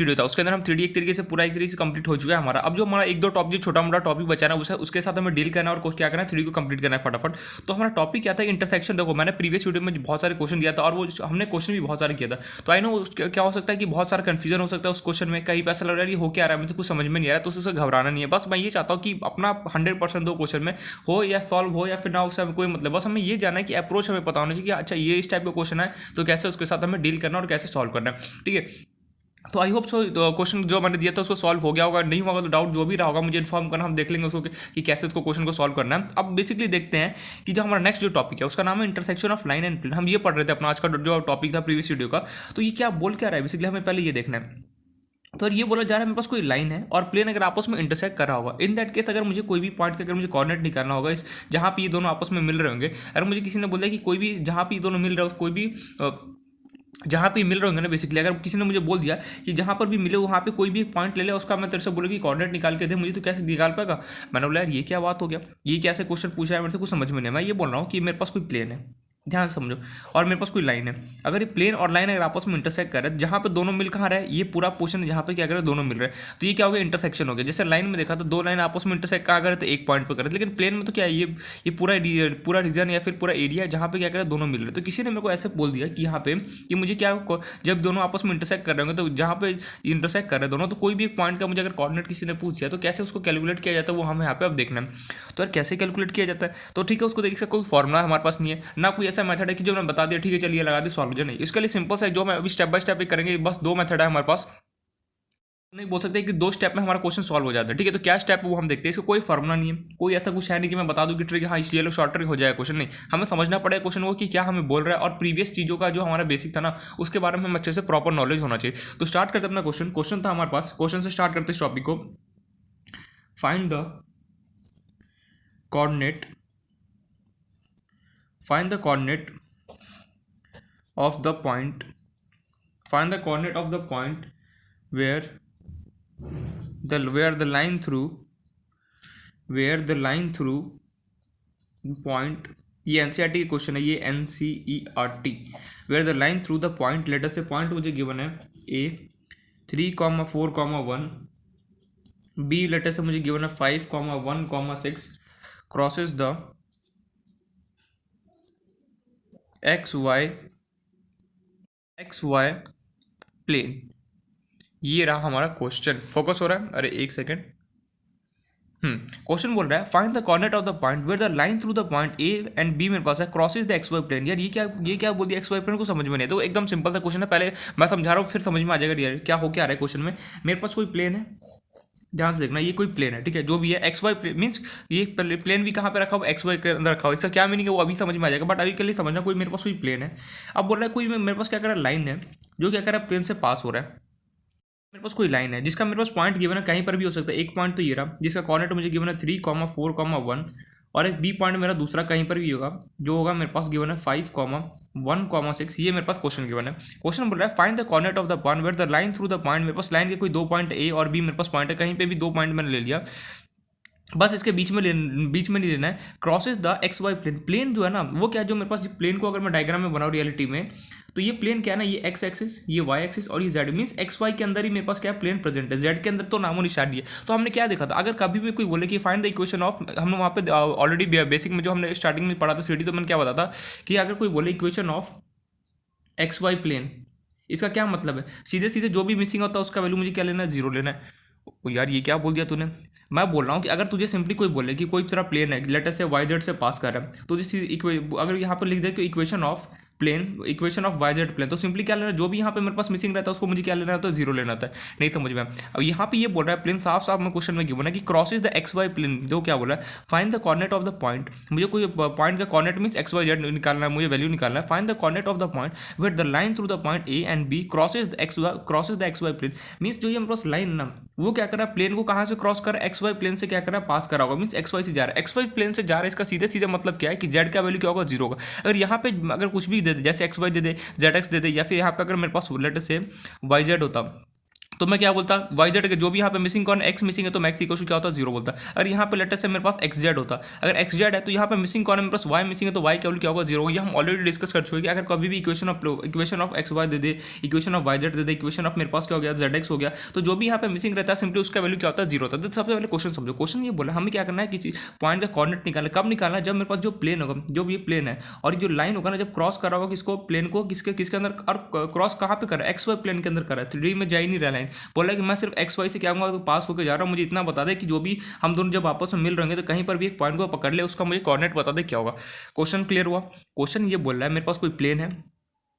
Video था उसके अंदर हम 3D एक तरीके से पूरा एक तरीके से कंप्लीट हो चुका है हमारा। अब जो हमारा एक दो टॉपिक जो छोटा मोटा टॉपिक बचा है उसके साथ हमें डील करना है और क्या करना है 3D को कंप्लीट करना है फटाफट। तो हमारा टॉपिक क्या था, इंटरसेक्शन। देखो मैंने प्रीवियस वीडियो में बहुत सारे क्वेश्चन दिया था और वो हमने क्वेश्चन भी बहुत सारे किया था, तो आई नो क्या हो सकता है कि बहुत सारा कंफ्यूजन हो सकता है उस क्वेश्चन में, कहीं पे ऐसा लग रहा है हो क्या रहा है मुझे कुछ समझ में नहीं आ रहा है, तो उससे घबराना नहीं है। बस मैं ये चाहता हूँ कि अपना 100% दो क्वेश्चन में हो या सॉल्व हो या फिर ना, उससे हमें कोई मतलब, बस हमें ये जानना है कि अप्रोच हमें पता होना चाहिए कि अच्छा ये इस टाइप का क्वेश्चन है तो कैसे उसके साथ हमें डील करना और कैसे सॉल्व करना है, ठीक है। तो आई होप सो क्वेश्चन जो मैंने दिया था उसको सॉल्व हो गया होगा, नहीं होगा तो डाउट जो भी रहा होगा मुझे इन्फॉर्म करना, हम देख लेंगे उसको कि कैसे उसको क्वेश्चन को सॉल्व करना है। अब बेसिकली देखते हैं कि जो हमारा नेक्स्ट जो टॉपिक है उसका नाम है intersection of line and plane. हम ये पढ़ रहे थे अपना आज का जो टॉपिक था प्रीवियस वीडियो का, तो ये क्या बोल क्या रहा है बेसिकली हमें पहले ये देखना है। तो ये बोला जा रहा है मेरे पास कोई लाइन है और प्लेन अगर आपस में इंटरसेक्ट कर रहा होगा, इन दैट केस अगर मुझे कोई भी पॉइंट का अगर मुझे कोऑर्डिनेट निकालना होगा इस जहाँ पे ये दोनों आपस में मिल रहे होंगे, अगर मुझे किसी ने बोला कि कोई भी जहाँ पे ये दोनों मिल रहे हो कोई भी जहाँ पे मिल रहे होंगे ना, बेसिकली अगर किसी ने मुझे बोल दिया कि जहाँ पर भी मिले वहाँ पे कोई भी एक पॉइंट ले ले, उसका मैं तेरे से बोला कि कोऑर्डिनेट निकाल के दे मुझे, तो कैसे निकाल पाएगा। मैंने बोला यार ये क्या बात हो गया, ये कैसे क्वेश्चन पूछा है मेरे से, कुछ समझ में नहीं। मैं ये बोल रहा हूँ कि मेरे पास कोई प्लेन है, ध्यान से समझो, और मेरे पास कोई लाइन है। अगर ये प्लेन और लाइन अगर आपस में इंटरसेक्ट कर रहे हैं, जहाँ पे दोनों मिल कहाँ रहे, ये पूरा पोर्शन जहाँ पे क्या कर रहे हैं दोनों मिल रहे हैं, तो ये क्या हो गया इंटरसेक्शन हो गया। जैसे लाइन में देखा तो दो लाइन आपस में इंटरसेक्ट कहाँ करे तो एक पॉइंट पर करे, लेकिन प्लेन में तो क्या है ये पूरा रीजन या फिर पूरा एरिया जहाँ पे क्या करे दोनों मिल रहे हैं। तो किसी ने मेरे को ऐसे बोल दिया कि यहाँ पे कि मुझे क्या जब दोनों आपस में इंटरसेक्ट कर रहे होंगे तो जहाँ पे इंटरसेक्ट कर रहे हैं दोनों, तो कोई भी एक पॉइंट का मुझे अगर कोऑर्डिनेट किसी ने पूछ दिया तो कैसे उसको कैलकुलेट किया जाता है वो हमें यहाँ पे अब देखना है। तो यार कैसे कैलकुलेट किया जाता है, तो ठीक है उसको देखिए कोई फॉर्मुला हमारे पास नहीं है ना, कोई ऐसा मेथड है कि जो मैं बता दिया ठीक है चलिए लगा दी सॉल्व हो नहीं। इसके लिए सिंपल सा जो मैं अभी स्टेप बाय स्टेप करेंगे, बस दो मेथड है हमारे पास, नहीं बोल सकते कि दो स्टेप में हमारा क्वेश्चन सॉल्व हो जाता है, ठीक है। तो क्या स्टेप है वो हम देखते हैं, इसका कोई फॉर्मुला नहीं है, कोई ऐसा कुछ है नहीं कि मैं बता दूं कि ट्रिक हाँ इसलिए लोग शॉर्ट ट्रिक हो जाएगा क्वेश्चन, नहीं, हमें समझना पड़ेगा क्वेश्चन को कि क्या हमें बोल रहा है और प्रीवियस चीज़ों का जो हमारा बेसिक था ना उसके बारे में हमें अच्छे से प्रॉपर नॉलेज होना चाहिए। तो स्टार्ट करते अपना क्वेश्चन था हमारे पास, क्वेश्चन से स्टार्ट करते इस टॉपिक को। Find the coordinate of the point find the coordinate of the point where the line through point, ये एनसीईआरटी क्वेश्चन है, ये NCERT. Where the line through the point, letter से पॉइंट मुझे given है A 3,4,1, B letter से मुझे given है 5,1,6, crosses the XY plane. ये रहा हमारा क्वेश्चन, फोकस हो रहा है, अरे एक सेकेंड। क्वेश्चन बोल रहा है find the coordinate of the point where the line through the point A and B मेरे पास है क्रॉसेस द XY प्लेन। यार ये क्या बोल दिया, XY प्लेन को समझ में नहीं है, तो एकदम सिंपल सा क्वेश्चन है, पहले मैं समझा रहा हूँ फिर समझ में आ जाएगा यार क्या रहा है क्वेश्चन में। मेरे पास कोई प्लेन है, ध्यान से देखना, ये कोई प्लेन है, ठीक है, जो भी है XY प्लेन मीन्स ये प्लेन भी कहाँ पे रखा हुआ, XY के अंदर रखा हुआ। इसका क्या मीनिंग है वो अभी समझ में आ जाएगा, बट अभी के लिए समझना कोई मेरे पास कोई प्लेन है। अब बोल रहा है कोई मेरे पास क्या कर रहा है लाइन है जो क्या कर रहा है प्लेन से पास हो रहा है। मेरे पास कोई लाइन है जिसका मेरे पास पॉइंट गिवन है, कहीं पर भी हो सकता है, एक पॉइंट तो ये रहा जिसका कोऑर्डिनेट मुझे गिवन है 3,4,1, और एक बी पॉइंट मेरा दूसरा कहीं पर भी होगा जो होगा मेरे पास गिवन है 5,1,6। ये मेरे पास क्वेश्चन गिवन है। क्वेश्चन बोल रहा है find the coordinate of the point where the line through the point, मेरे पास लाइन के कोई दो पॉइंट ए और बी मेरे पास पॉइंट है, कहीं पे भी दो पॉइंट मैंने ले लिया, बस इसके बीच में नहीं लेना है, crosses the XY plane. Plane जो है ना वो क्या, जो मेरे पास प्लेन को अगर मैं डायग्राम में बनाऊँ रियलिटी में, तो ये प्लेन क्या है ना, ये एक्स एक्सिस, ये वाई एक्सिस और ये जेड, मीन्स XY के अंदर ही मेरे पास क्या प्लेन प्रेजेंट है, जेड के अंदर तो नामो निशान नहीं है। तो हमने क्या देखा था, अगर कभी भी कोई बोले कि फाइंड द इक्वेशन ऑफ, हमने वहाँ पे ऑलरेडी बेसिक में जो हमने स्टार्टिंग में पढ़ा था सीडी, तो मैंने क्या बताया था कि अगर कोई बोले इक्वेशन ऑफ XY प्लेन, इसका क्या मतलब है, सीधे सीधे जो भी मिसिंग होता है उसका वैल्यू मुझे क्या लेना है, जीरो लेना है। यार ये क्या बोल दिया तूने, मैं बोल रहा हूँ कि अगर तुझे सिंपली कोई बोले कि कोई तेरा प्लेन है लेटर से YZ से पास कर रहा है, तो अगर यहाँ पर लिख दे कि इक्वेशन ऑफ YZ प्लेन, तो सिंपली क्या लेना, जो भी यहाँ पे मेरे पास मिसिंग रहता है उसको मुझे क्या लेना होता है, जीरो लेना होता है। नहीं समझ में। अब यहाँ पे ये बोल रहा है प्लेन साफ साफ में क्वेश्चन में गिवन है कि क्रॉसेस द XY प्लेन, जो क्या बोल रहा है find the coordinate of the point, मुझे कोई पॉइंट का कोऑर्डिनेट मींस XYZ निकालना है, मुझे वैल्यू निकालना है। Find the coordinate of the point where the line through the point A and B crosses the XY plane, means जो ये मेरे पास लाइन ना वो क्या कर रहा है, प्लेन को कहाँ से क्रॉस कर रहा है, XY प्लेन से क्या कर रहा है, पास करा होगा, मींस XY से जा रहा है, XY प्लेन से जा रहा है। इसका सीधे सीधे मतलब क्या है कि Z का वैल्यू क्या होगा, जीरो होगा। अगर यहाँ पे अगर कुछ भी दे दे, जैसे XY दे दे, ZX दे दे, या फिर यहाँ पे अगर मेरे पास लेटर से YZ होता तो मैं क्या बोलता वाई जेड जो भी यहाँ पे मिसिंग कौन एक्स मिसिंग है तो मैक्स इक्वल टू क्या होता है 0 बोलता। अगर यहाँ पे लेटर से मेरे पास एक्स जेड होता, अगर एक्स जेड है तो यहाँ पे मिसिंग कौन है मेरे पास वाई मिसिंग है तो वाई क्या होगा 0। ये हम ऑलरेडी डिस्कस कर चुके हैं कि अगर कभी भी इक्वेशन ऑफ एक्स वाई दे दे, इक्वेशन ऑफ वाई जेड दे दे, इक्वेशन ऑफ मेरे पास क्या हो गया जेड एक्स हो गया, तो जो भी यहाँ पे मिसिंग रहता है सिंपली उसका वैल्यू क्या होता है 0 होता है। तो सबसे पहले क्वेश्चन समझो, क्वेश्चन ये बोला हमें क्या करना है किसी पॉइंट का कोऑर्डिनेट निकालना। कब निकालना है? जब मेरे पास जो प्लेन होगा, जो भी प्लेन है और जो लाइन होगा ना जब क्रॉस कर रहा होगा किसको, प्लेन को, किसके अंदर, और क्रॉस कहाँ पे कर रहा है, एक्स वाई प्लेन के अंदर कर रहा है, 3D में जा ही नहीं रहा लाइन। बोला कि मैं सिर्फ एक्स वाई से क्या होगा तो पास होकर जा रहा हूँ, मुझे इतना बता दे कि जो भी हम दोनों जब आपस में मिल रहे हैं तो कहीं पर भी एक पॉइंट को पकड़ ले, उसका मुझे कोऑर्डिनेट बता दे क्या होगा। क्वेश्चन क्लियर हुआ? क्वेश्चन ये बोल रहा है मेरे पास कोई प्लेन है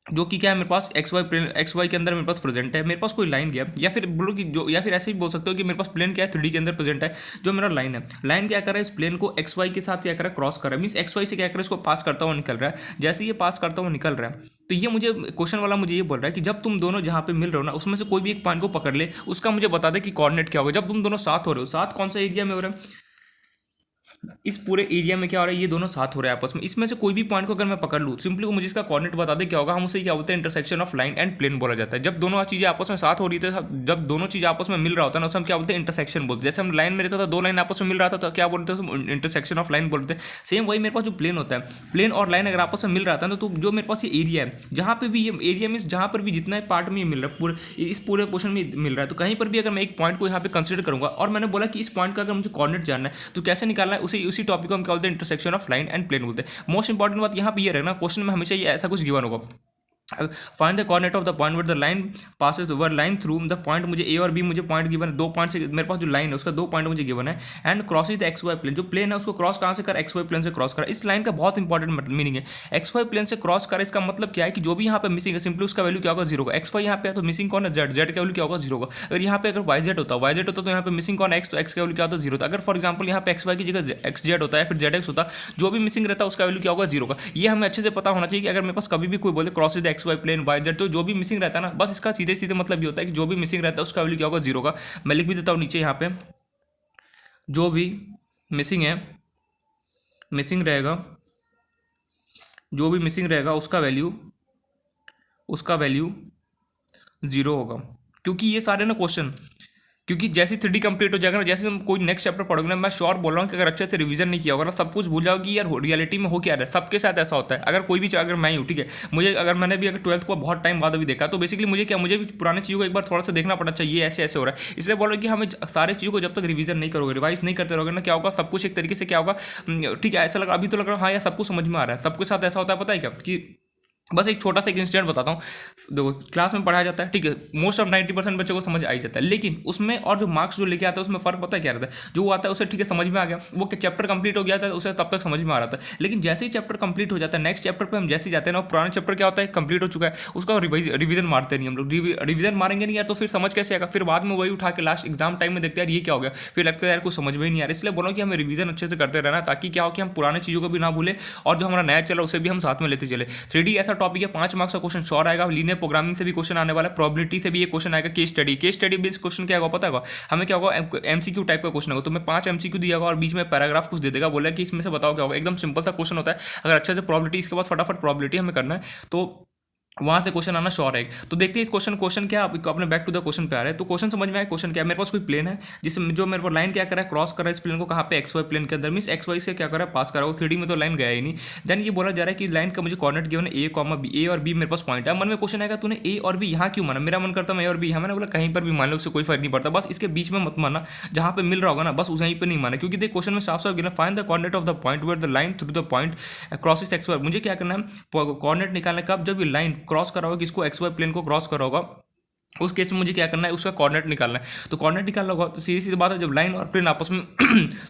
जो कि क्या है मेरे पास X Y plane, X Y के अंदर मेरे पास प्रेजेंट है, मेरे पास कोई लाइन गया, या फिर बोलो कि जो, या फिर ऐसे भी बोल सकते हो कि मेरे पास प्लेन क्या है 3D के अंदर प्रेजेंट है, जो मेरा लाइन है, लाइन क्या कर रहा है इस प्लेन को एक्स वाई के साथ क्या कर रहा है क्रॉस कर रहा है, मीन्स एक्स वाई से क्या कर रहा है इसको पास करता हुआ निकल रहा है। जैसे ये पास करता हुआ निकल रहा है तो ये मुझे क्वेश्चन वाला मुझे ये बोल रहा है कि जब तुम दोनों जहाँ पे मिल रहे हो ना उसमें से कोई भी एक पॉइंट को पकड़ ले, उसका मुझे बता दे कि कोऑर्डिनेट क्या होगा। जब तुम दोनों साथ हो रहे हो, साथ कौन सा एरिया में हो रहा है, इस पूरे एरिया में क्या हो रहा है, ये दोनों साथ हो रहे हैं आपस में, इसमें से कोई भी पॉइंट को अगर मैं पकड़ लूँ सिंपली वो मुझे इसका कोऑर्डिनेट बता दे क्या होगा, हम उसे क्या बोलते हैं intersection of line and plane बोला जाता है। जब दोनों चीजें आपस में साथ हो रही थी, जब दोनों चीजें आपस में मिल रहा होता है ना उसे हम क्या बोलते हैं इंटरसेक्शन बोलते हैं। जैसे हम लाइन में देखा था दो लाइन आपस में मिल रहा था तो क्या बोलते हैं इंटरसेक्शन ऑफ लाइन बोलते हैं। सेम वही मेरे पास जो प्लेन होता है, प्लेन और लाइन अगर आपस में मिल रहा था ना तो जो मेरे पास ये एरिया है जहाँ पे भी, ये एरिया मीन्स जहाँ पर भी जितना पार्ट में ये मिल रहा है पूरे इस पूरे पोर्शन में मिल रहा है, तो कहीं पर भी अगर मैं एक पॉइंट को यहाँ पे कंसिडर करूंगा और मैंने बोला कि इस पॉइंट का अगर मुझे कोऑर्डिनेट जानना है तो कैसे निकालना है, उसी टॉपिक को हम क्या बोलते हैं intersection of line and plane बोलते हैं। मोस्ट इंपॉर्टेंट बात यहाँ पे ये रहना, क्वेश्चन में हमेशा ये ऐसा कुछ गिवन होगा, find the coordinate of the point where the line passes over line through the point, मुझे ए और बी मुझे पॉइंट गिवन है, दो पॉइंट से मेरे पास जो लाइन है उसका दो पॉइंट मुझे गिवन है, and cross is the x Y plane, जो प्लेन है उसको क्रॉस कहाँ से कर, एक्स वाई प्लेन से क्रॉस कर। इस लाइन का बहुत इंपॉर्टेंट मीनिंग है, एक्स वाई प्लेन से क्रॉस कर, इसका मतलब क्या है कि जो भी यहाँ पे मिसिंग है सिंपली उसका वैल्यू क्या होगा 0 होगा। एक्स वाई यहाँ पे है तो मिसिंग कौन है जेड, जेड का वैल्यू क्या होगा 0 होगा। अगर यहाँ पे अगर वाई जेड होता तो यहाँ पे मिसिंग कौन है एक्स, तो एक्स का वैल्यू क्या होता है 0 होता। अगर फॉर एग्जाम्पल यहाँ पे एक्स वाई की जगह एक्स जेड होता है फिर जेड एक्स होता, जो भी मिसिंग रहता है उसका वैल्यू क्या होगा 0 होगा। ये हमें अच्छे से पता होना चाहिए कि अगर मेरे पास कभी भी कोई बोले cross is the x Y plane y z, तो जो भी मिसिंग रहता है ना बस इसका सीधे सीधे मतलब ये होता है कि जो भी मिसिंग रहता है उसका वैल्यू क्या होगा 0 का। मैं लिख भी देता हूँ नीचे यहाँ पे, जो भी मिसिंग है, मिसिंग रहेगा, जो भी मिसिंग रहेगा उसका वैल्यू 0 होगा। क्योंकि ये सारे ना क्वेश्चन, क्योंकि जैसे 3D कंप्लीट हो जाएगा ना, जैसे तुम कोई नेक्स्ट चैप्टर पढ़ोगे ना, मैं श्योर बोल रहा हूँ कि अगर अच्छे से रिवीजन नहीं किया होगा ना सब कुछ भूल जाओगे यार रियलिटी में हो क्या रहा है। सबके साथ ऐसा होता है, अगर कोई भी अगर मैं हूँ ठीक है, मुझे अगर मैंने भी अगर 12th को बहुत टाइम बाद अभी देखा तो बेसिकली मुझे क्या, मुझे भी पुरानी चीज़ों को एक बार थोड़ा सा देखना पड़ा चाहिए, ऐसे ऐसे हो रहा है। इसलिए बोल रहा हूँ कि हमें सारी चीज़ों को जब तक रिवीजन नहीं करोगे, रिवाइज नहीं करते रहोगे ना, क्या होगा सब कुछ एक तरीके से क्या होगा, ठीक है ऐसा लग रहा, अभी तो लग रहा हाँ यार सब कुछ समझ में आ रहा है। सबके साथ ऐसा होता है पता है क्या, कि बस एक छोटा सा एक इंसिडेंट बताता हूँ। देखो क्लास में पढ़ाया जाता है ठीक है, मोस्ट ऑफ 90% बच्चों को समझ आ ही जाता है, लेकिन उसमें और जो मार्क्स जो लेके आता है उसमें फर्क पता है क्या रहता है, जो आता है उसे ठीक है समझ में आ गया, वो चैप्टर कंप्लीट हो गया था उसे तब तक समझ में आ रहा था, लेकिन जैसे ही चैप्टर कंप्लीट हो जाता है नेक्स्ट चैप्टर पर हम जैसे जाते हैं ना, पुराना चैप्टर क्या होता है कंप्लीट हो चुका है उसका रिवीजन मारते नहीं हम लोग, रिवीजन मारेंगे नहीं यार तो फिर समझ कैसे आएगा, फिर बाद में वही उठा के लास्ट एग्जाम टाइम में देखते हैं यार ये क्या हो गया, फिर लगता है यार कुछ समझ में ही नहीं आ रहा। इसलिए बोलो कि हमें रिवीजन अच्छे से करते रहना ताकि क्या हो कि हम पुरानी चीज़ों को भी ना भूलें और जो हमारा नया चला उसे भी हम साथ में लेते चले। 3D ऐसा टॉपिक है 5 मार्क्स क्वेश्चन श्योर आएगा, लीनियर प्रोग्रामिंग से भी क्वेश्चन आने वाला है, प्रोबेबिलिटी से भी ये क्वेश्चन आएगा, केस स्टडी बेस्ड क्वेश्चन क्या होगा पता होगा हमें, क्या होगा एमसीक्यू टाइप का क्वेश्चन होगा, तो मैं 5 एमसीक्यू दिया और बीच में पैराग्राफ कुछ दे देगा, बोला कि इसमें से बताओ क्या होगा, एकदम सिंपल सा क्वेश्चन होता है। अगर अच्छे से प्रोबेबिलिटी इसके बाद फटाफट प्रोबेबिलिटी हमें करना है तो वहां से क्वेश्चन आना श्योर है। तो देखते हैं क्वेश्चन क्या, अपने बैक टू द क्वेश्चन पे आ रहे हैं। तो क्वेश्चन समझ में आया, क्वेश्चन क्या है, मेरे पास कोई प्लेन है जिसमें जो मेरे को लाइन क्या कर रहा है क्रॉस कर रहा है इस प्लेन को, कहाँ पे एक्स वाई प्लेन के अंदर, मीन एक्स वाई से क्या कर रहा है पास कर रहा है, 3D में तो लाइन गया ही नहीं। देन ये बोला जा रहा है कि लाइन का मुझे कोऑर्डिनेट गिवन है ए और बी मेरे पास पॉइंट है। मन में क्वेश्चन आएगा तूने ए और बी यहाँ क्यों माना, मेरा मन करता मैं ए और बी यहाँ, मैंने बोला कहीं पर भी मान लो उससे कोई फर्क नहीं पड़ता, बस इसके बीच में मत माना, जहाँ पे मिल रहा होगा ना बस वहीं पे नहीं माना, क्योंकि देख क्वेश्चन में साफ साफ गिना find the coordinate of the point where the line through the point crosses x y. मुझे क्या करना है कोऑर्डिनेट निकालना कब, जब ये लाइन क्रॉस करा होगा किसको, एक्स वाई प्लेन को क्रॉस करा होगा, उस केस में मुझे क्या करना है उसका कोऑर्डिनेट निकालना है। तो कोऑर्डिनेट निकालना होगा तो सीधी सीधी बात है, जब लाइन और प्लेन आपस में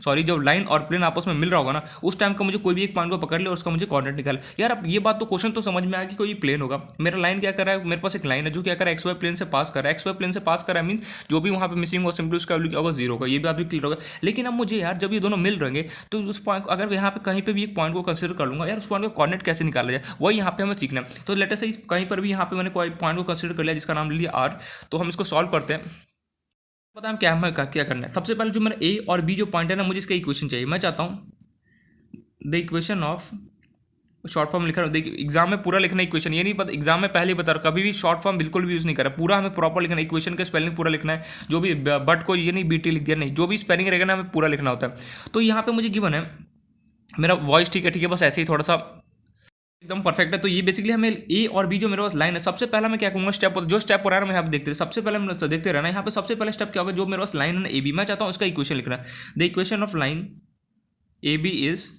सॉरी जब लाइन और प्लेन आपस में मिल रहा होगा ना उस टाइम का मुझे कोई भी एक पॉइंट को पकड़ ले और उसका मुझे कोऑर्डिनेट निकाले। यार अब ये बात तो क्वेश्चन तो समझ में आया कि कोई प्लेन होगा, मेरा लाइन क्या कर रहा है, मेरे पास एक लाइन है जो क्या कर रहा है एक्स वाई प्लेन से पास कर रहा है, एक्स वाई प्लेन से पास कर रहा है मीन जो भी वहाँ पे मिसिंग हो सिंपली उसका वैल्यू क्या होगा 0 का, ये बात भी क्लियर होगा। लेकिन अब मुझे यार जब ये दोनों मिल रहेंगे तो उस पॉइंट अगर यहाँ पे कहीं पे भी एक पॉइंट को कंसिडर कर लूंगा यार उस पॉइंट का कोऑर्डिनेट कैसे निकाला जाए वही यहाँ पे हमें सीखना है। तो लेटर से कहीं पर भी यहाँ पे मैंने कोई पॉइंट को कंसिडर कर लिया जिसका नाम ले लिया आर, तो हम इसको सॉल्व करते हैं। पता है क्या हमें क्या करना है, सबसे पहले जो मेरा ए और बी जो पॉइंट है ना मुझे इसका इक्वेशन चाहिए। मैं चाहता हूँ the equation of short form लिखा, देखिए एग्जाम में पूरा लिखना इक्वेशन, ये नहीं पता एग्जाम में पहले ही बता रहा, कभी भी शॉर्ट फॉर्म बिल्कुल भी यूज़ नहीं करा, पूरा हमें प्रॉपर लिखना है, इक्वेशन का स्पेलिंग पूरा लिखना है, जो भी बट को ये नहीं बीटी लिख दिया, नहीं, जो भी स्पेलिंग रहेगा ना हमें पूरा लिखना होता है। तो यहाँ पे मुझे गिवन है, मेरा वॉइस ठीक है, बस ऐसे ही थोड़ा सा एकदम परफेक्ट है। तो ये बेसिकली हमें ए और बी जो मेरे पास लाइन है, सबसे पहला मैं क्या कहूँगा स्टेप, जो स्टेप हो रहा है मैं यहाँ पे देखते रहे, सबसे पहले हम देखते रहना, यहाँ पे सबसे पहले स्टेप क्या होगा, जो मेरे पास लाइन है ना ए बी, मैं चाहता हूँ इसका इक्वेशन लिखना है। The equation of line A B is,